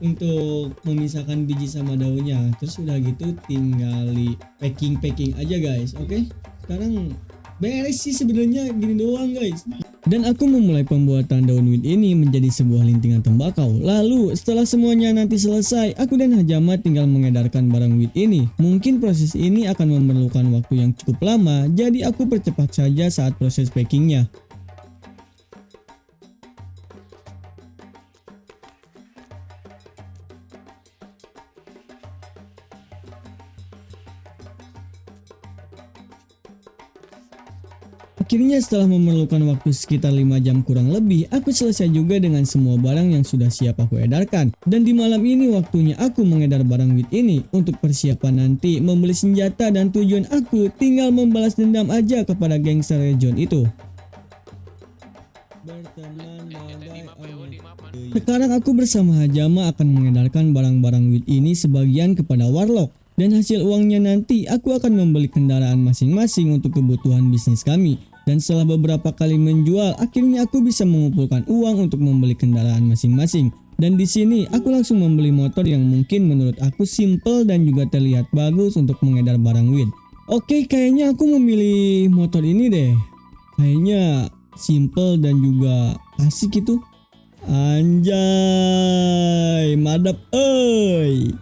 untuk memisahkan biji sama daunnya. Terus udah gitu tinggal packing aja guys. Oke. Sekarang beres sih sebenarnya, gini doang guys. Dan aku memulai pembuatan daun wheat ini menjadi sebuah lintingan tembakau. Lalu setelah semuanya nanti selesai, aku dan Hajama tinggal mengedarkan barang wheat ini. Mungkin proses ini akan memerlukan waktu yang cukup lama, jadi aku percepat saja saat proses packingnya. Akhirnya setelah memerlukan waktu sekitar 5 jam kurang lebih, aku selesai juga dengan semua barang yang sudah siap aku edarkan. Dan di malam ini waktunya aku mengedar barang weed ini untuk persiapan nanti membeli senjata, dan tujuan aku tinggal membalas dendam aja kepada gangster region itu. Berteman bagai orang. Sekarang aku bersama Hajama akan mengedarkan barang-barang weed ini sebagian kepada Warlock. Dan hasil uangnya nanti aku akan membeli kendaraan masing-masing untuk kebutuhan bisnis kami. Dan setelah beberapa kali menjual, akhirnya aku bisa mengumpulkan uang untuk membeli kendaraan masing-masing. Dan di sini aku langsung membeli motor yang mungkin menurut aku simple dan juga terlihat bagus untuk mengedar barang weed. Oke, kayaknya aku memilih motor ini deh. Kayaknya simple dan juga asik itu. Anjay, madap euy.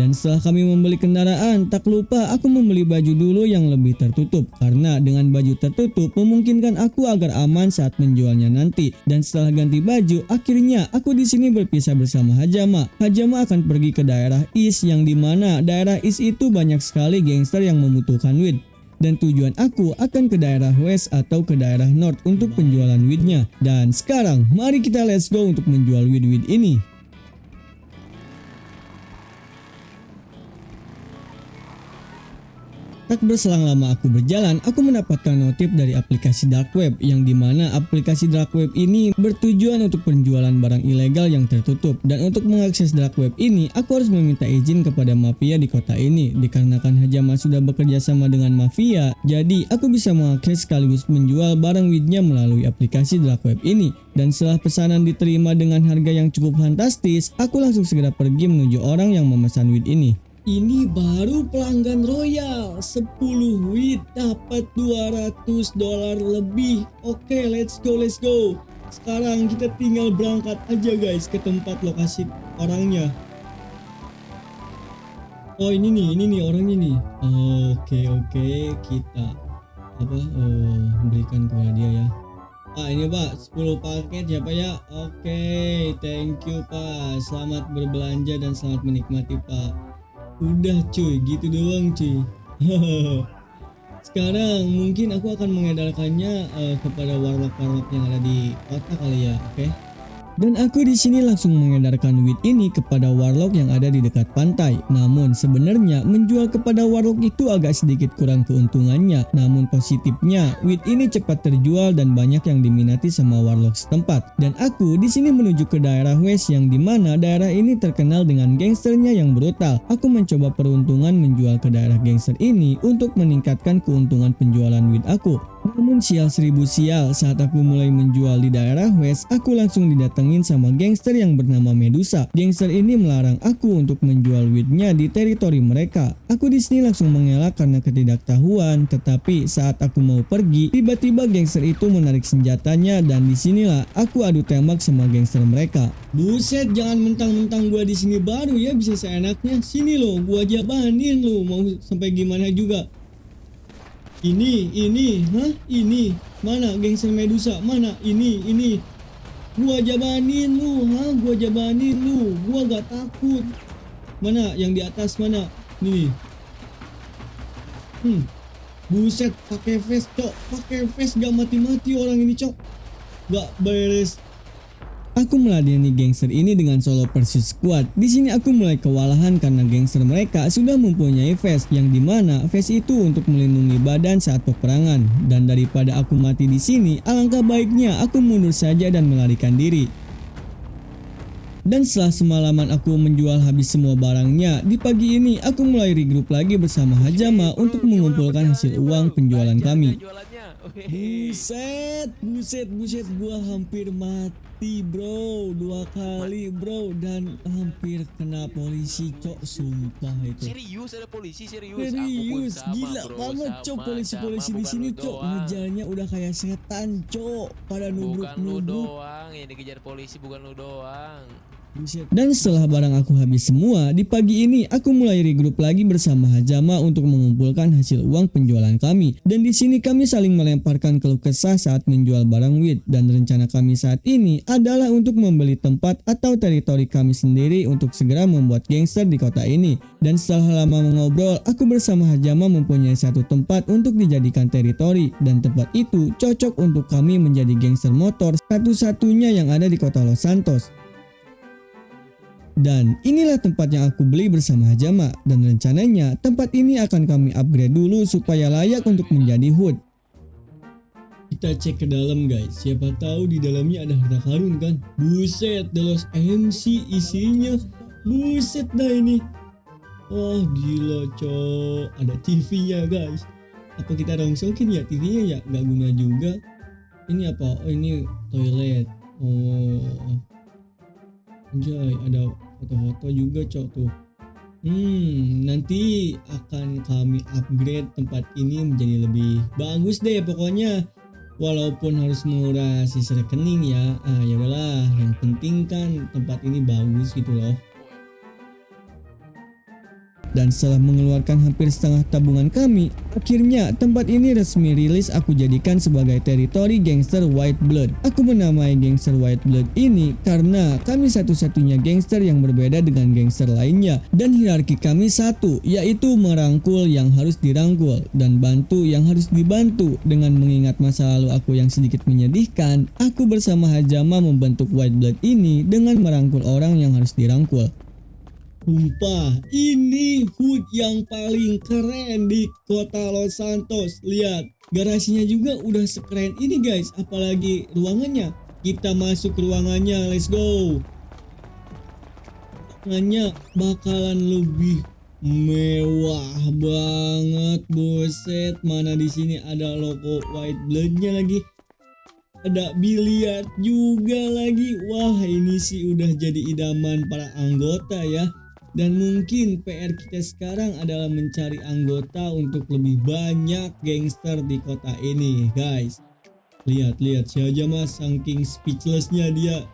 Dan setelah kami membeli kendaraan, tak lupa aku membeli baju dulu yang lebih tertutup, karena dengan baju tertutup memungkinkan aku agar aman saat menjualnya nanti. Dan setelah ganti baju, akhirnya aku di sini berpisah bersama Hajama. Hajama akan pergi ke daerah East, yang dimana daerah East itu banyak sekali gangster yang membutuhkan weed. Dan tujuan aku akan ke daerah West atau ke daerah North untuk penjualan weednya. Dan sekarang mari kita let's go untuk menjual weed ini. Tak berselang lama aku berjalan, aku mendapatkan notif dari aplikasi dark web, yang dimana aplikasi dark web ini bertujuan untuk penjualan barang ilegal yang tertutup. Dan untuk mengakses dark web ini, aku harus meminta izin kepada mafia di kota ini. Dikarenakan Hajama sudah bekerja sama dengan mafia, jadi aku bisa mengakses sekaligus menjual barang weednya melalui aplikasi dark web ini. Dan setelah pesanan diterima dengan harga yang cukup fantastis, aku langsung segera pergi menuju orang yang memesan weed ini. Ini baru pelanggan royal, 10 weed dapat $200 lebih. Oke, let's go. Sekarang kita tinggal berangkat aja guys ke tempat lokasi orangnya. Oh ini nih orangnya nih. Oke, kita berikan kepada dia ya. Ini Pak, 10 paket ya Pak ya. Oke, thank you Pak. Selamat berbelanja dan selamat menikmati Pak. Udah cuy, gitu doang cuy. Sekarang mungkin aku akan mengedarkannya kepada warlock-warlock yang ada di kota kali ya, oke? Dan aku di sini langsung mengedarkan weed ini kepada warlock yang ada di dekat pantai. Namun sebenarnya menjual kepada warlock itu agak sedikit kurang keuntungannya. Namun positifnya, weed ini cepat terjual dan banyak yang diminati sama warlock setempat. Dan aku di sini menuju ke daerah West, yang dimana daerah ini terkenal dengan gangsternya yang brutal. Aku mencoba peruntungan menjual ke daerah gangster ini untuk meningkatkan keuntungan penjualan weed aku. Namun sial seribu sial, saat aku mulai menjual di daerah West, aku langsung didatengin sama gangster yang bernama Medusa. Gangster ini melarang aku untuk menjual weednya di teritori mereka. Aku di sini langsung mengelak karena ketidaktahuan, tetapi saat aku mau pergi, tiba-tiba gangster itu menarik senjatanya dan disinilah aku adu tembak sama gangster mereka. Buset, jangan mentang-mentang gua di sini baru ya bisa seenaknya. Sini lo, gua jabanin lo, mau sampai gimana juga. Ini, mana gangster Medusa, mana, ini, gua jabanin lu, gua gak takut. Mana, yang di atas mana, nih, buset, pakai vest gak mati-mati orang ini cok, gak beres. Aku meladeni gangster ini dengan solo versus squad. Di sini aku mulai kewalahan karena gangster mereka sudah mempunyai vest, yang dimana vest itu untuk melindungi badan saat peperangan. Dan daripada aku mati di sini, alangkah baiknya aku mundur saja dan melarikan diri. Dan setelah semalaman aku menjual habis semua barangnya, di pagi ini aku mulai regroup lagi bersama Hajama untuk mengumpulkan hasil uang penjualan kami. Buset, gua hampir mati bro, 2 kali bro, dan hampir kena polisi cok, sumpah itu. Serius ada polisi, serius. Gila banget cok, polisi-polisi di sini cok, ngejarnya udah kayak setan cok, pada nubruk. Bukan lu doang yang dikejar polisi, bukan lu doang. Dan setelah barang aku habis semua, di pagi ini aku mulai regroup lagi bersama Hajama untuk mengumpulkan hasil uang penjualan kami. Dan di sini kami saling melemparkan keluh kesah saat menjual barang wheat, dan rencana kami saat ini adalah untuk membeli tempat atau teritori kami sendiri untuk segera membuat gangster di kota ini. Dan setelah lama mengobrol, aku bersama Hajama mempunyai satu tempat untuk dijadikan teritori, dan tempat itu cocok untuk kami menjadi gangster motor satu-satunya yang ada di kota Los Santos. Dan inilah tempat yang aku beli bersama Hajama, dan rencananya tempat ini akan kami upgrade dulu supaya layak untuk menjadi hood. Kita cek ke dalam guys, siapa tahu di dalamnya ada harta karun kan. Buset, The Lost MC isinya. Buset dah ini. Wah gila cok, ada TV-nya guys. Apa kita rongsokin ya TV-nya ya? Gak guna juga. Ini apa? Oh ini toilet. Oh anjay, ada foto-foto juga cok tuh. Nanti akan kami upgrade tempat ini menjadi lebih bagus deh pokoknya. Walaupun harus menguras sisa rekening ya. Ya udahlah, yang penting kan tempat ini bagus gitu loh. Dan setelah mengeluarkan hampir setengah tabungan kami, akhirnya tempat ini resmi rilis aku jadikan sebagai teritori gangster White Blood. Aku menamai gangster White Blood ini karena kami satu-satunya gangster yang berbeda dengan gangster lainnya. Dan hierarki kami satu, yaitu merangkul yang harus dirangkul dan bantu yang harus dibantu. Dengan mengingat masa lalu aku yang sedikit menyedihkan, aku bersama Hajama membentuk White Blood ini dengan merangkul orang yang harus dirangkul. Sumpah, ini hood yang paling keren di kota Los Santos. Lihat, garasinya juga udah sekeren ini guys. Apalagi ruangannya. Kita masuk ke ruangannya, let's go. Ruangannya bakalan lebih mewah banget, buset. Mana di sini ada logo White Blood-nya lagi. Ada biliar juga lagi. Wah, ini sih udah jadi idaman para anggota ya. Dan mungkin PR kita sekarang adalah mencari anggota untuk lebih banyak gangster di kota ini, guys. Lihat si Hajama saking speechlessnya dia.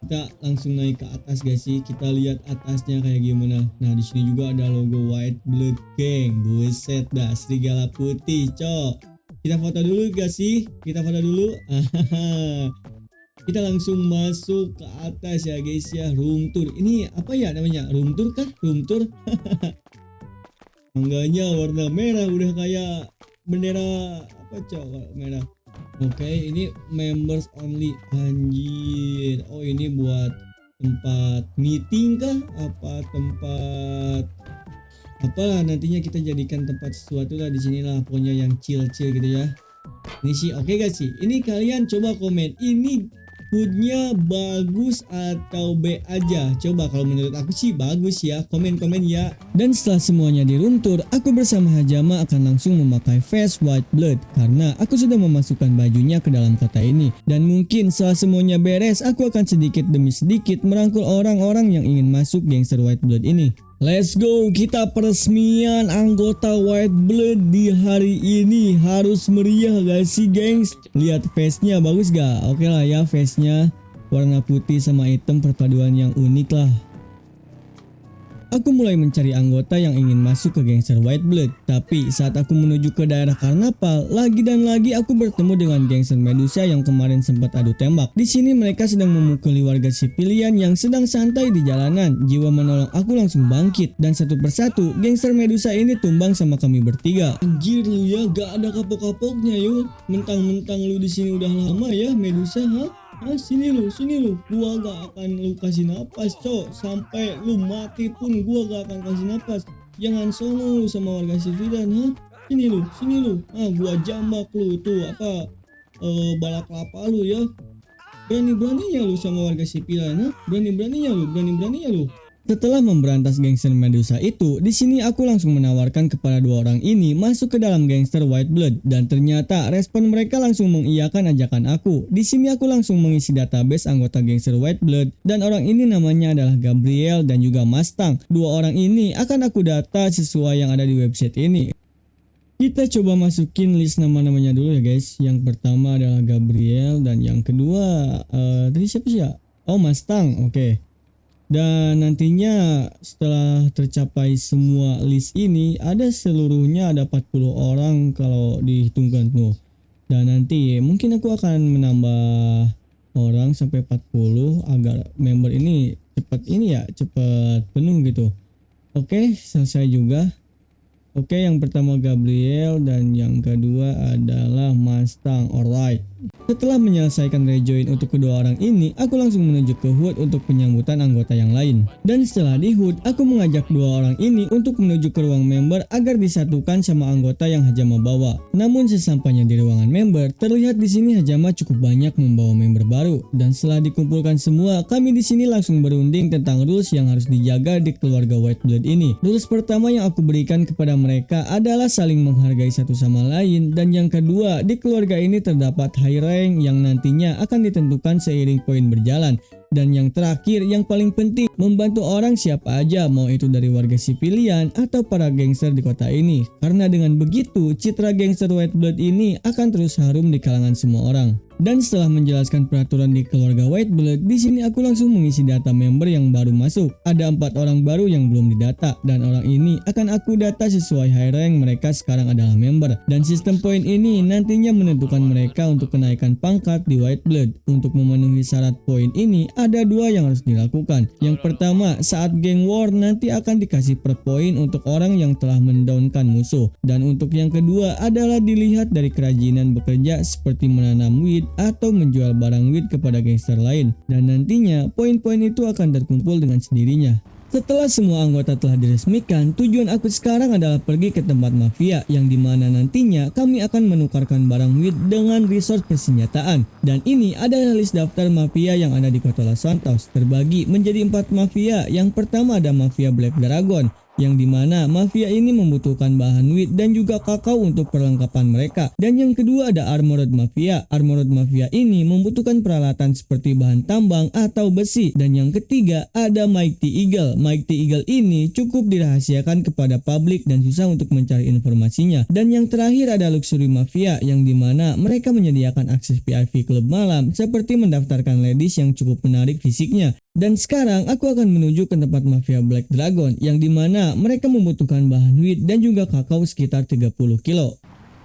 Kita langsung naik ke atas guys sih. Kita lihat atasnya kayak gimana. Nah, di sini juga ada logo White Blood Gang. Buset dah, serigala putih, cok. Kita foto dulu guys sih. Kita foto dulu. Kita langsung masuk ke atas ya guys ya. Room tour. Ini apa ya namanya? Room tour kah? Room tour. Tangganya warna merah, udah kayak bendera apa cok, merah. Oke, ini members only. Anjir. Oh, ini buat tempat meeting kah? Apa tempat apalah, nantinya kita jadikan tempat sesuatu lah di sinilah, pokoknya yang chill gitu ya. Ini sih oke guys sih. Ini kalian coba komen, ini hoodnya bagus atau B aja? Coba, kalau menurut aku sih bagus ya, komen-komen ya. Dan setelah semuanya di room tour, aku bersama Hajama akan langsung memakai face White Blood karena aku sudah memasukkan bajunya ke dalam kota ini. Dan mungkin setelah semuanya beres, aku akan sedikit demi sedikit merangkul orang-orang yang ingin masuk gangster White Blood ini. Let's go, kita peresmian anggota White Blood di hari ini. Harus meriah gak sih gengs? Lihat face-nya bagus gak? Oke lah ya, face-nya warna putih sama hitam, perpaduan yang unik lah. Aku mulai mencari anggota yang ingin masuk ke gangster White Blood. Tapi saat aku menuju ke daerah karnaval, lagi dan lagi aku bertemu dengan gangster Medusa yang kemarin sempat adu tembak. Di sini mereka sedang memukuli warga sipilian yang sedang santai di jalanan. Jiwa menolong aku langsung bangkit, dan satu persatu gangster Medusa ini tumbang sama kami bertiga. Anjir lu ya, gak ada kapok-kapoknya yuk. Mentang-mentang lu di sini udah lama ya Medusa, ha? Sini lu, gua gak akan lu kasih napas cok. Sampai lu mati pun gua gak akan kasih napas. Jangan songong lu sama warga sipilian, ha? Sini lu, gua jambak lu tuh apa balak kelapa lu ya. Berani-beraninya lu sama warga sipilian, ha? Berani-beraninya lu. Setelah memberantas gangster Medusa itu, di sini aku langsung menawarkan kepada dua orang ini masuk ke dalam gangster White Blood, dan ternyata respon mereka langsung mengiyakan ajakan aku. Di sini aku langsung mengisi database anggota gangster White Blood, dan orang ini namanya adalah Gabriel dan juga Mustang. Dua orang ini akan aku data sesuai yang ada di website ini. Kita coba masukin list nama-namanya dulu ya guys. Yang pertama adalah Gabriel dan yang kedua tadi siapa sih ya? Oh, Mustang. Oke. Dan nantinya setelah tercapai semua list ini ada seluruhnya ada 40 orang kalau dihitungkan tuh. Dan nanti mungkin aku akan menambah orang sampai 40 agar member ini cepat penuh gitu. Oke, selesai juga. Oke, yang pertama Gabriel dan yang kedua adalah Mustang. Alright. Setelah menyelesaikan rejoin untuk kedua orang ini, aku langsung menuju ke HUD untuk penyambutan anggota yang lain. Dan setelah di HUD, aku mengajak dua orang ini untuk menuju ke ruang member agar disatukan sama anggota yang Hajama bawa. Namun sesampainya di ruangan member, terlihat di sini Hajama cukup banyak membawa member baru. Dan setelah dikumpulkan semua, kami di sini langsung berunding tentang rules yang harus dijaga di keluarga White Blood ini. Rules pertama yang aku berikan kepada mereka adalah saling menghargai satu sama lain, dan yang kedua, di keluarga ini terdapat high rank yang nantinya akan ditentukan seiring poin berjalan. Dan yang terakhir, yang paling penting, membantu orang siapa aja, mau itu dari warga sipilian atau para gangster di kota ini. Karena dengan begitu, citra gangster White Blood ini akan terus harum di kalangan semua orang. Dan setelah menjelaskan peraturan di keluarga White Blood, di sini aku langsung mengisi data member yang baru masuk. Ada 4 orang baru yang belum didata, dan orang ini akan aku data sesuai high rank mereka sekarang adalah member. Dan sistem poin ini nantinya menentukan mereka untuk kenaikan pangkat di White Blood. Untuk memenuhi syarat poin ini, ada 2 yang harus dilakukan. Yang pertama, saat geng war nanti akan dikasih per poin untuk orang yang telah mendownkan musuh. Dan untuk yang kedua adalah dilihat dari kerajinan bekerja seperti menanam weed atau menjual barang weed kepada gangster lain. Dan nantinya poin-poin itu akan terkumpul dengan sendirinya. Setelah semua anggota telah diresmikan, tujuan aku sekarang adalah pergi ke tempat mafia yang dimana nantinya kami akan menukarkan barang weed dengan resource persenjataan. Dan ini adalah list daftar mafia yang ada di kota Los Santos, terbagi menjadi 4 mafia. Yang pertama ada mafia Black Dragon, yang dimana mafia ini membutuhkan bahan weed dan juga kakao untuk perlengkapan mereka. Dan yang kedua ada Armored Mafia. Armored Mafia ini membutuhkan peralatan seperti bahan tambang atau besi. Dan yang ketiga ada Mighty Eagle. Mighty Eagle ini cukup dirahasiakan kepada publik dan susah untuk mencari informasinya. Dan yang terakhir ada Luxury Mafia, yang dimana mereka menyediakan akses VIP klub malam seperti mendaftarkan ladies yang cukup menarik fisiknya. Dan sekarang aku akan menuju ke tempat mafia Black Dragon, yang dimana mereka membutuhkan bahan weed dan juga kakao sekitar 30 kilo.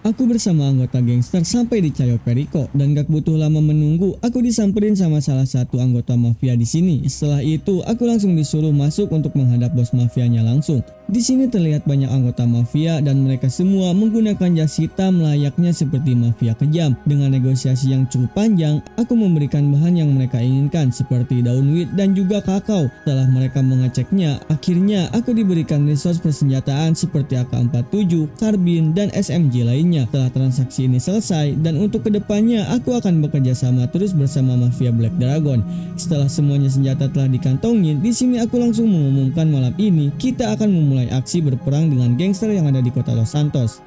Aku bersama anggota gangster sampai di Cayo Perico, dan gak butuh lama menunggu, aku disamperin sama salah satu anggota mafia di sini. Setelah itu, aku langsung disuruh masuk untuk menghadap bos mafianya langsung. Di sini terlihat banyak anggota mafia dan mereka semua menggunakan jas hitam layaknya seperti mafia kejam. Dengan negosiasi yang cukup panjang, aku memberikan bahan yang mereka inginkan seperti daun weed dan juga kakao. Setelah mereka mengeceknya, akhirnya aku diberikan resource persenjataan seperti AK-47, karbin, dan SMG lainnya. Setelah transaksi ini selesai, dan untuk kedepannya aku akan bekerja sama terus bersama mafia Black Dragon. Setelah semuanya senjata telah dikantongin, di sini aku langsung mengumumkan malam ini kita akan memulai aksi berperang dengan gangster yang ada di kota Los Santos.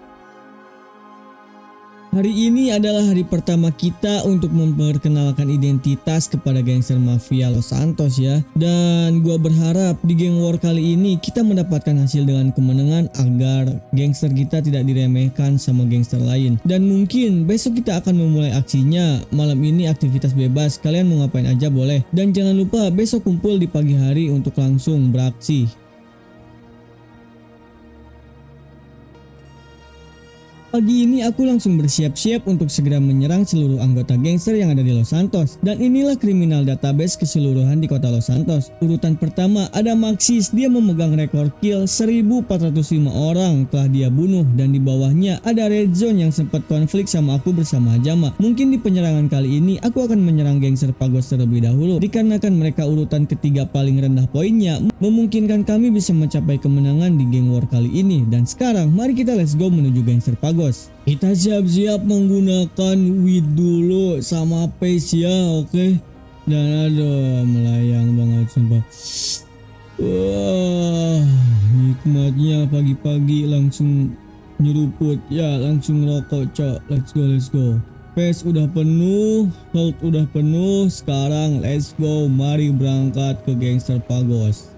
Hari ini adalah hari pertama kita untuk memperkenalkan identitas kepada gangster mafia Los Santos ya. Dan gua berharap di geng war kali ini kita mendapatkan hasil dengan kemenangan agar gangster kita tidak diremehkan sama gangster lain. Dan mungkin besok kita akan memulai aksinya. Malam ini aktivitas bebas, kalian mau ngapain aja boleh. Dan jangan lupa besok kumpul di pagi hari untuk langsung beraksi. Pagi ini aku langsung bersiap-siap untuk segera menyerang seluruh anggota gangster yang ada di Los Santos. Dan inilah kriminal database keseluruhan di kota Los Santos. Urutan pertama ada Maxis, dia memegang rekor kill 1405 orang telah dia bunuh. Dan di bawahnya ada Red Zone yang sempat konflik sama aku bersama Hajama. Mungkin di penyerangan kali ini aku akan menyerang gangster Pagos terlebih dahulu, dikarenakan mereka urutan ketiga paling rendah poinnya, memungkinkan kami bisa mencapai kemenangan di geng war kali ini. Dan sekarang mari kita let's go menuju gangster Pagos. Kita siap-siap menggunakan weed dulu sama pace ya, oke? Dan aduh, melayang banget sumpah. Wah, nikmatnya pagi-pagi langsung nyeruput ya, langsung ngerokok cok. Let's go. Pace udah penuh, health udah penuh. Sekarang let's go, mari berangkat ke gangster Pagos.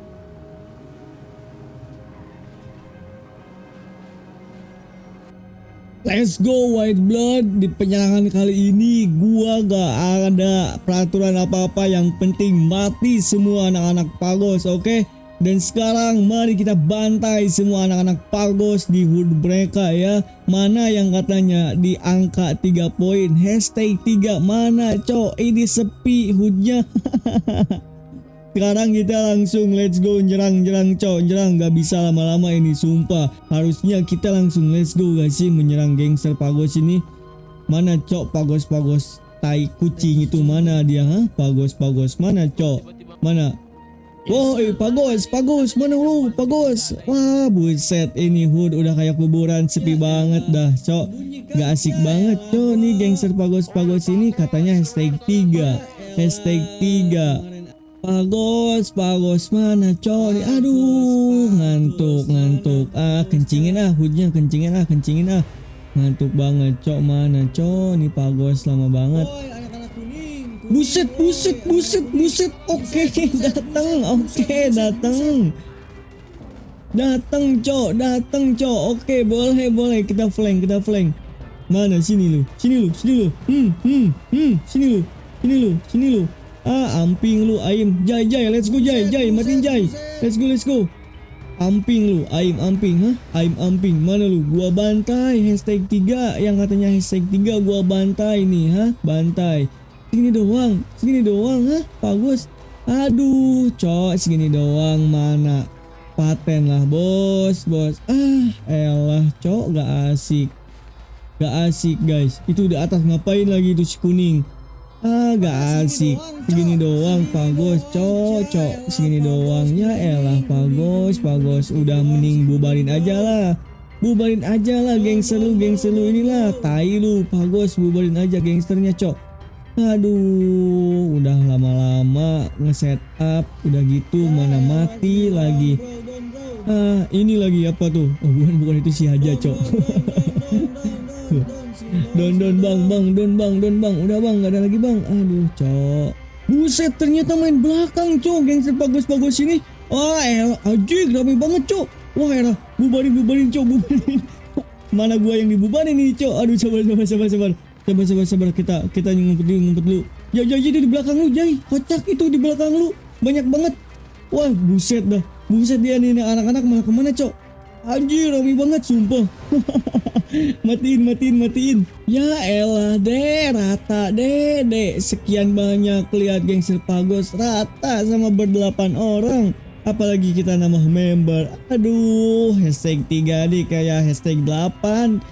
Let's go White Blood. Di penyerangan kali ini gua gak ada peraturan apa-apa, yang penting mati semua anak-anak Pagos, oke? Dan sekarang mari kita bantai semua anak-anak Pagos di HUD mereka ya. Mana yang katanya di angka 3 poin, hashtag 3, mana cok? Ini sepi HUD-nya. Sekarang kita langsung let's go, nyerang cok, nyerang, gak bisa lama-lama ini sumpah. Harusnya kita langsung let's go guys sih menyerang gangster Pagos ini. Mana cok Pagos tai kucing itu, mana dia ha? Pagos mana cok? Mana? Woi Pagos mana lu Pagos? Wah buset, ini HUD udah kayak kuburan, sepi banget dah cok. Gak asik banget cok nih gangster Pagos ini, katanya hashtag 3. Pagos mana cok? Aduh ngantuk. Kencingin HUD-nya, kencingin. Ngantuk banget cok, mana cok? Nih Pagos lama banget. Buset. Oke, datang cok. Oke, boleh kita flank. Mana sini lu. Sini lu. Amping lu Aim. Jai, let's go Jai, matiin Jai. Let's go. Amping lu, Aim, Aim. Mana lu? Gua bantai hashtag 3, yang katanya hashtag 3 gua bantai nih, ha? Bantai. Segini doang, ha? Pagos. Aduh, cok, segini doang, mana? Paten lah, bos. Elah, cok, gak asik guys. Itu di atas ngapain lagi itu si kuning? Gak asik. Segini doang Pagos, cok. Segini doang. Ya elah Pagos. Udah mending bubarin aja lah gangster lu inilah. Tai lu Pagos, bubarin aja gangsternya cok. Aduh, udah lama-lama nge-set up, udah gitu mana mati lagi. Ini lagi apa tuh? Oh bukan itu si Haja cok. Don bang, udah bang, gak ada lagi bang. Aduh cok, buset ternyata main belakang cok gangster Pagos ini. Anjing rame banget cok. Wah elah, bubarin cok. Mana gua yang dibubarin ini cok. Aduh sabar, kita ngumpet dulu. Jai itu di belakang lu Jai, kocak itu di belakang lu, banyak banget. Wah buset dia nih anak-anak malah kemana cok. Anjir rame banget sumpah. Matiin. Ya elah deh, rata deh. Sekian banyak lihat gangster Pagos rata sama ber-8 orang. Apalagi kita nambah member. Aduh, hashtag 3 nih kayak hashtag 8.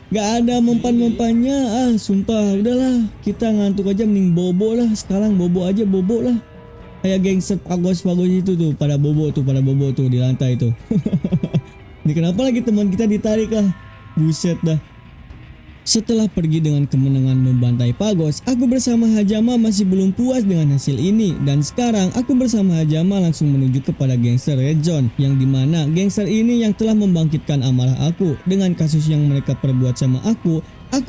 Gak ada mempan-mempannya. Sumpah udahlah, kita ngantuk aja mending bobo lah. Sekarang bobo lah. Kayak gangster Pagos itu tuh pada bobo tuh di lantai tuh. Ini kenapa lagi teman kita ditarik lah. Buset dah. Setelah pergi dengan kemenangan membantai Pagos, aku bersama Hajama masih belum puas dengan hasil ini. Dan sekarang aku bersama Hajama langsung menuju kepada gangster Red Zone, yang dimana gangster ini yang telah membangkitkan amarah aku. Dengan kasus yang mereka perbuat sama aku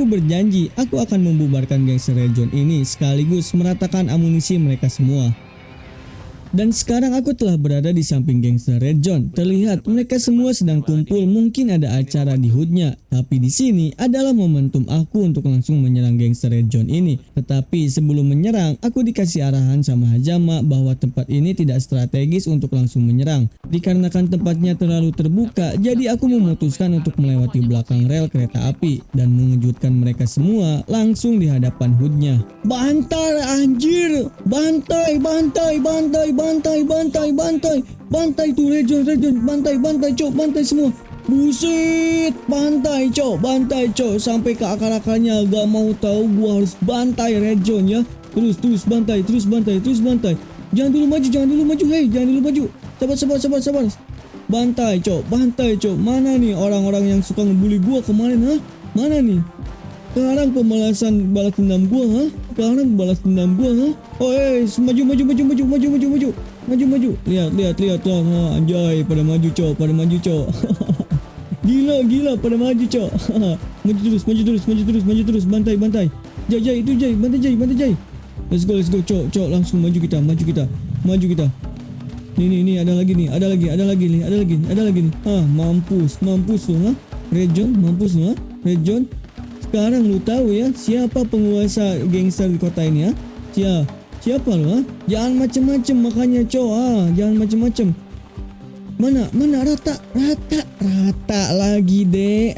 berjanji aku akan membubarkan gangster Red Zone ini sekaligus meratakan amunisi mereka semua. Dan sekarang aku telah berada di samping gangster Red Zone. Terlihat mereka semua sedang kumpul, mungkin ada acara di HUD-nya. Tapi di sini adalah momentum aku untuk langsung menyerang gangster Red Zone ini. Tetapi sebelum menyerang, aku dikasih arahan sama Hajama bahwa tempat ini tidak strategis untuk langsung menyerang. Dikarenakan tempatnya terlalu terbuka, jadi aku memutuskan untuk melewati belakang rel kereta api dan mengejutkan mereka semua langsung di hadapan HUD-nya. Bantai anjir, bantai tuh Red Zone, bantai cok, bantai semua. Buset, bantai cok sampai ke akar-akarnya. Gak mau tahu, gua harus bantai Red Zone ya. Terus bantai. Jangan dulu maju, hei, jangan dulu maju. Sabar. Bantai cok. Mana nih orang-orang yang suka ngebully gua kemarin, ha? Mana nih? Sekarang balas dendam gua, ha? Oh, maju. Lihat tuh, anjay, pada maju cok. Gila, pada maju cok. Maju terus, bantai. Jai, bantai Jai. Let's go cok, langsung maju kita. Nih, ada lagi nih. Mampus tuh, ha? Region, mampus tuh, ha? Red John. Sekarang lu tahu ya siapa penguasa gangster di kota ini ya? Siapa lu Jangan macem-macem makanya cowok jangan macem-macem. Mana rata lagi deh,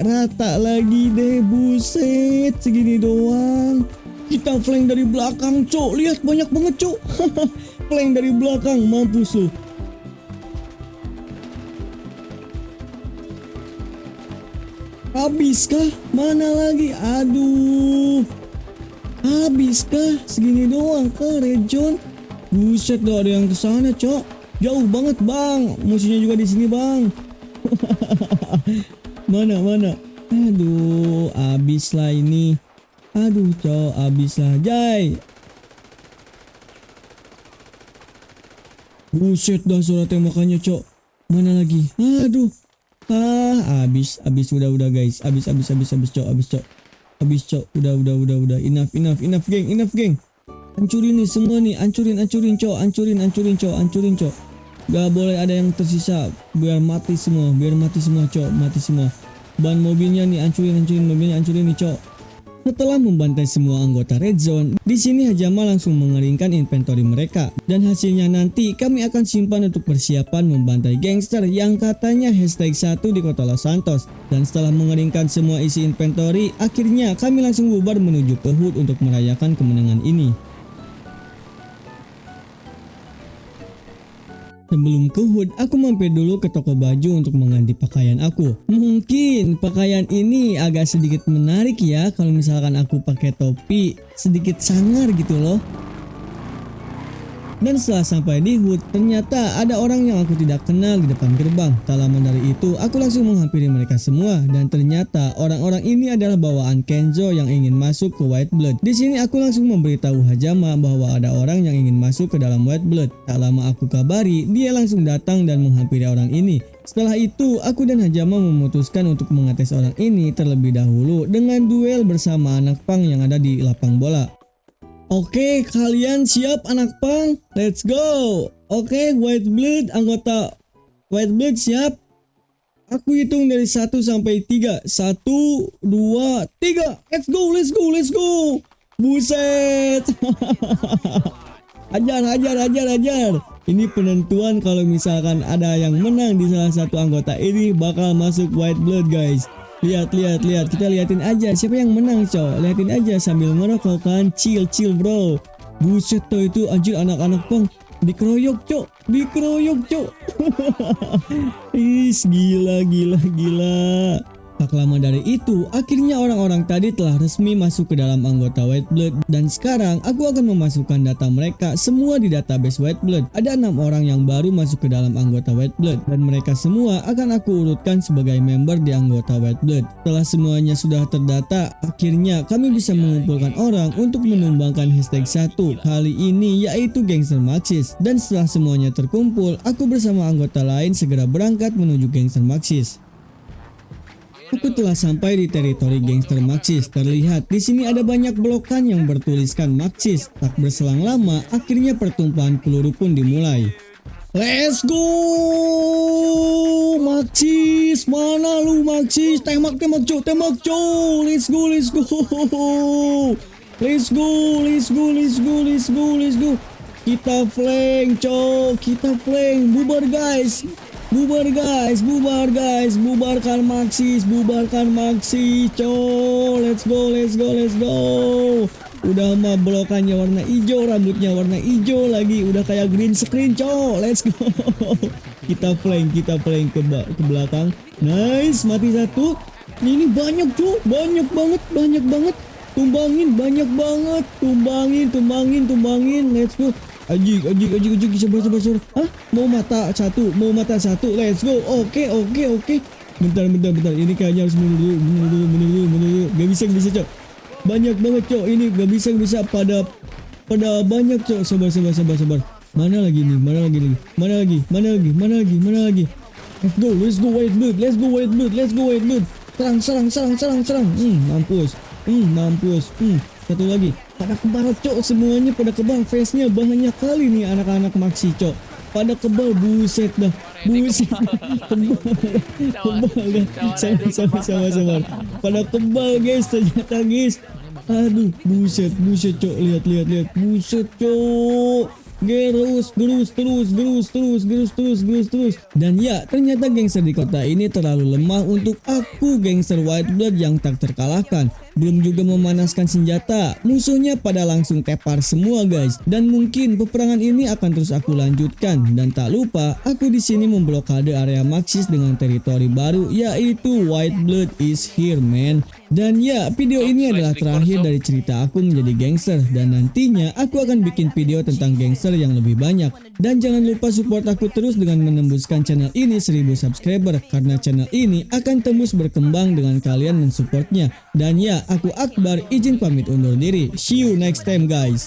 buset segini doang. Kita flank dari belakang cok, lihat banyak banget cok. Flank dari belakang, mampus lu. Habiskah? Mana lagi? Aduh. Habiskah? Segini doang kah Red John? Buset dah, ada yang kesana cok. Jauh banget bang. Musuhnya juga di sini bang. Mana? Aduh, abis lah ini. Aduh cok, abis lah Jai. Buset dah suara tembakannya cok. Mana lagi? Aduh. Abis udah guys. Abis cok. Udah. Enough geng. Hancurin nih semua nih. Hancurin cok. Gak boleh ada yang tersisa. Biar mati semua cok. Mati semua. Ban mobilnya nih hancurin mobilnya nih cok. Setelah membantai semua anggota Red Zone, di sini Hajama langsung mengeringkan inventory mereka dan hasilnya nanti kami akan simpan untuk persiapan membantai gangster yang katanya #1 di kota Los Santos. Dan setelah mengeringkan semua isi inventory, akhirnya kami langsung bubar menuju ke HUD untuk merayakan kemenangan ini. Sebelum ke HUD, aku mampir dulu ke toko baju untuk mengganti pakaian aku. Mungkin pakaian ini agak sedikit menarik ya kalau misalkan aku pakai topi, sedikit sangar gitu loh. Dan setelah sampai di HUD, ternyata ada orang yang aku tidak kenal di depan gerbang. Tak lama dari itu, aku langsung menghampiri mereka semua dan ternyata orang-orang ini adalah bawaan Kenzo yang ingin masuk ke White Blood. Di sini aku langsung memberitahu Hajama bahwa ada orang yang ingin masuk ke dalam White Blood. Tak lama aku kabari, dia langsung datang dan menghampiri orang ini. Setelah itu, aku dan Hajama memutuskan untuk mengetes orang ini terlebih dahulu dengan duel bersama anak pang yang ada di lapang bola. Oke, kalian siap anak pang? Let's go. Oke, White Blood, anggota White Blood siap? Aku hitung dari 1 sampai 3. 1, 2, 3. Let's go. Buset. Ajar. Ini penentuan kalau misalkan ada yang menang di salah satu anggota ini bakal masuk White Blood guys. Lihat. Kita liatin aja siapa yang menang, cok. Liatin aja sambil ngerokok kan. Chill, bro. Buset tuh itu anjir anak-anak pang. Dikeroyok, cok. Is, gila. Tak lama dari itu, akhirnya orang-orang tadi telah resmi masuk ke dalam anggota White Blood dan sekarang aku akan memasukkan data mereka semua di database White Blood. Ada 6 orang yang baru masuk ke dalam anggota White Blood dan mereka semua akan aku urutkan sebagai member di anggota White Blood. Setelah semuanya sudah terdata, akhirnya kami bisa mengumpulkan orang untuk menumbangkan #1 kali ini yaitu Gangster Maxis. Dan setelah semuanya terkumpul, aku bersama anggota lain segera berangkat menuju Gangster Maxis. Aku telah sampai di teritori Gangster Maxis. Terlihat di sini ada banyak blokan yang bertuliskan Maxis. Tak berselang lama, akhirnya pertumpahan peluru pun dimulai. Let's go, Maxis. Mana lu Maxis? Tembak cok. Let's go. Kita flank cok. Bubar guys. Bubarkan Maxis, cok. Let's go. Udah mah blokannya warna hijau, rambutnya warna hijau lagi, udah kayak green screen, cok. Let's go. Kita flank ke belakang. Nice, mati satu. Ini banyak, cok. Banyak banget. Tumbangin banyak banget. Tumbangin. Let's go. Aji, sabar. Mau mata satu. Let's go. Oke. Bentar. Ini kayaknya harus mundur dulu. Gak bisa, cok. Banyak banget, cok. Ini gak bisa. Pada banyak, cok. Sabar. Mana lagi? Let's go White Blood. Serang. Mampus. Satu lagi. Pada kebal, cok. Semuanya pada kebal. Face-nya banyak kali nih anak-anak Maxi, cok. pada kebal, buset dah, buset, kebal dah, sama, pada kebal guys, ternyata guys, aduh, buset cok, lihat, buset cok. Gerus terus. Dan ya, ternyata gangster di kota ini terlalu lemah untuk aku, gangster White Blood yang tak terkalahkan. Belum juga memanaskan senjata, musuhnya pada langsung tepar semua guys. Dan mungkin peperangan ini akan terus aku lanjutkan. Dan tak lupa, aku di sini memblokade area Maxis dengan teritori baru, yaitu White Blood is here man. Dan ya, video ini adalah terakhir dari cerita aku menjadi gangster, dan nantinya aku akan bikin video tentang gangster yang lebih banyak. Dan jangan lupa support aku terus dengan menembuskan channel ini 1000 subscriber, karena channel ini akan terus berkembang dengan kalian mensupportnya. Dan ya, aku Akbar izin pamit undur diri. See you next time guys.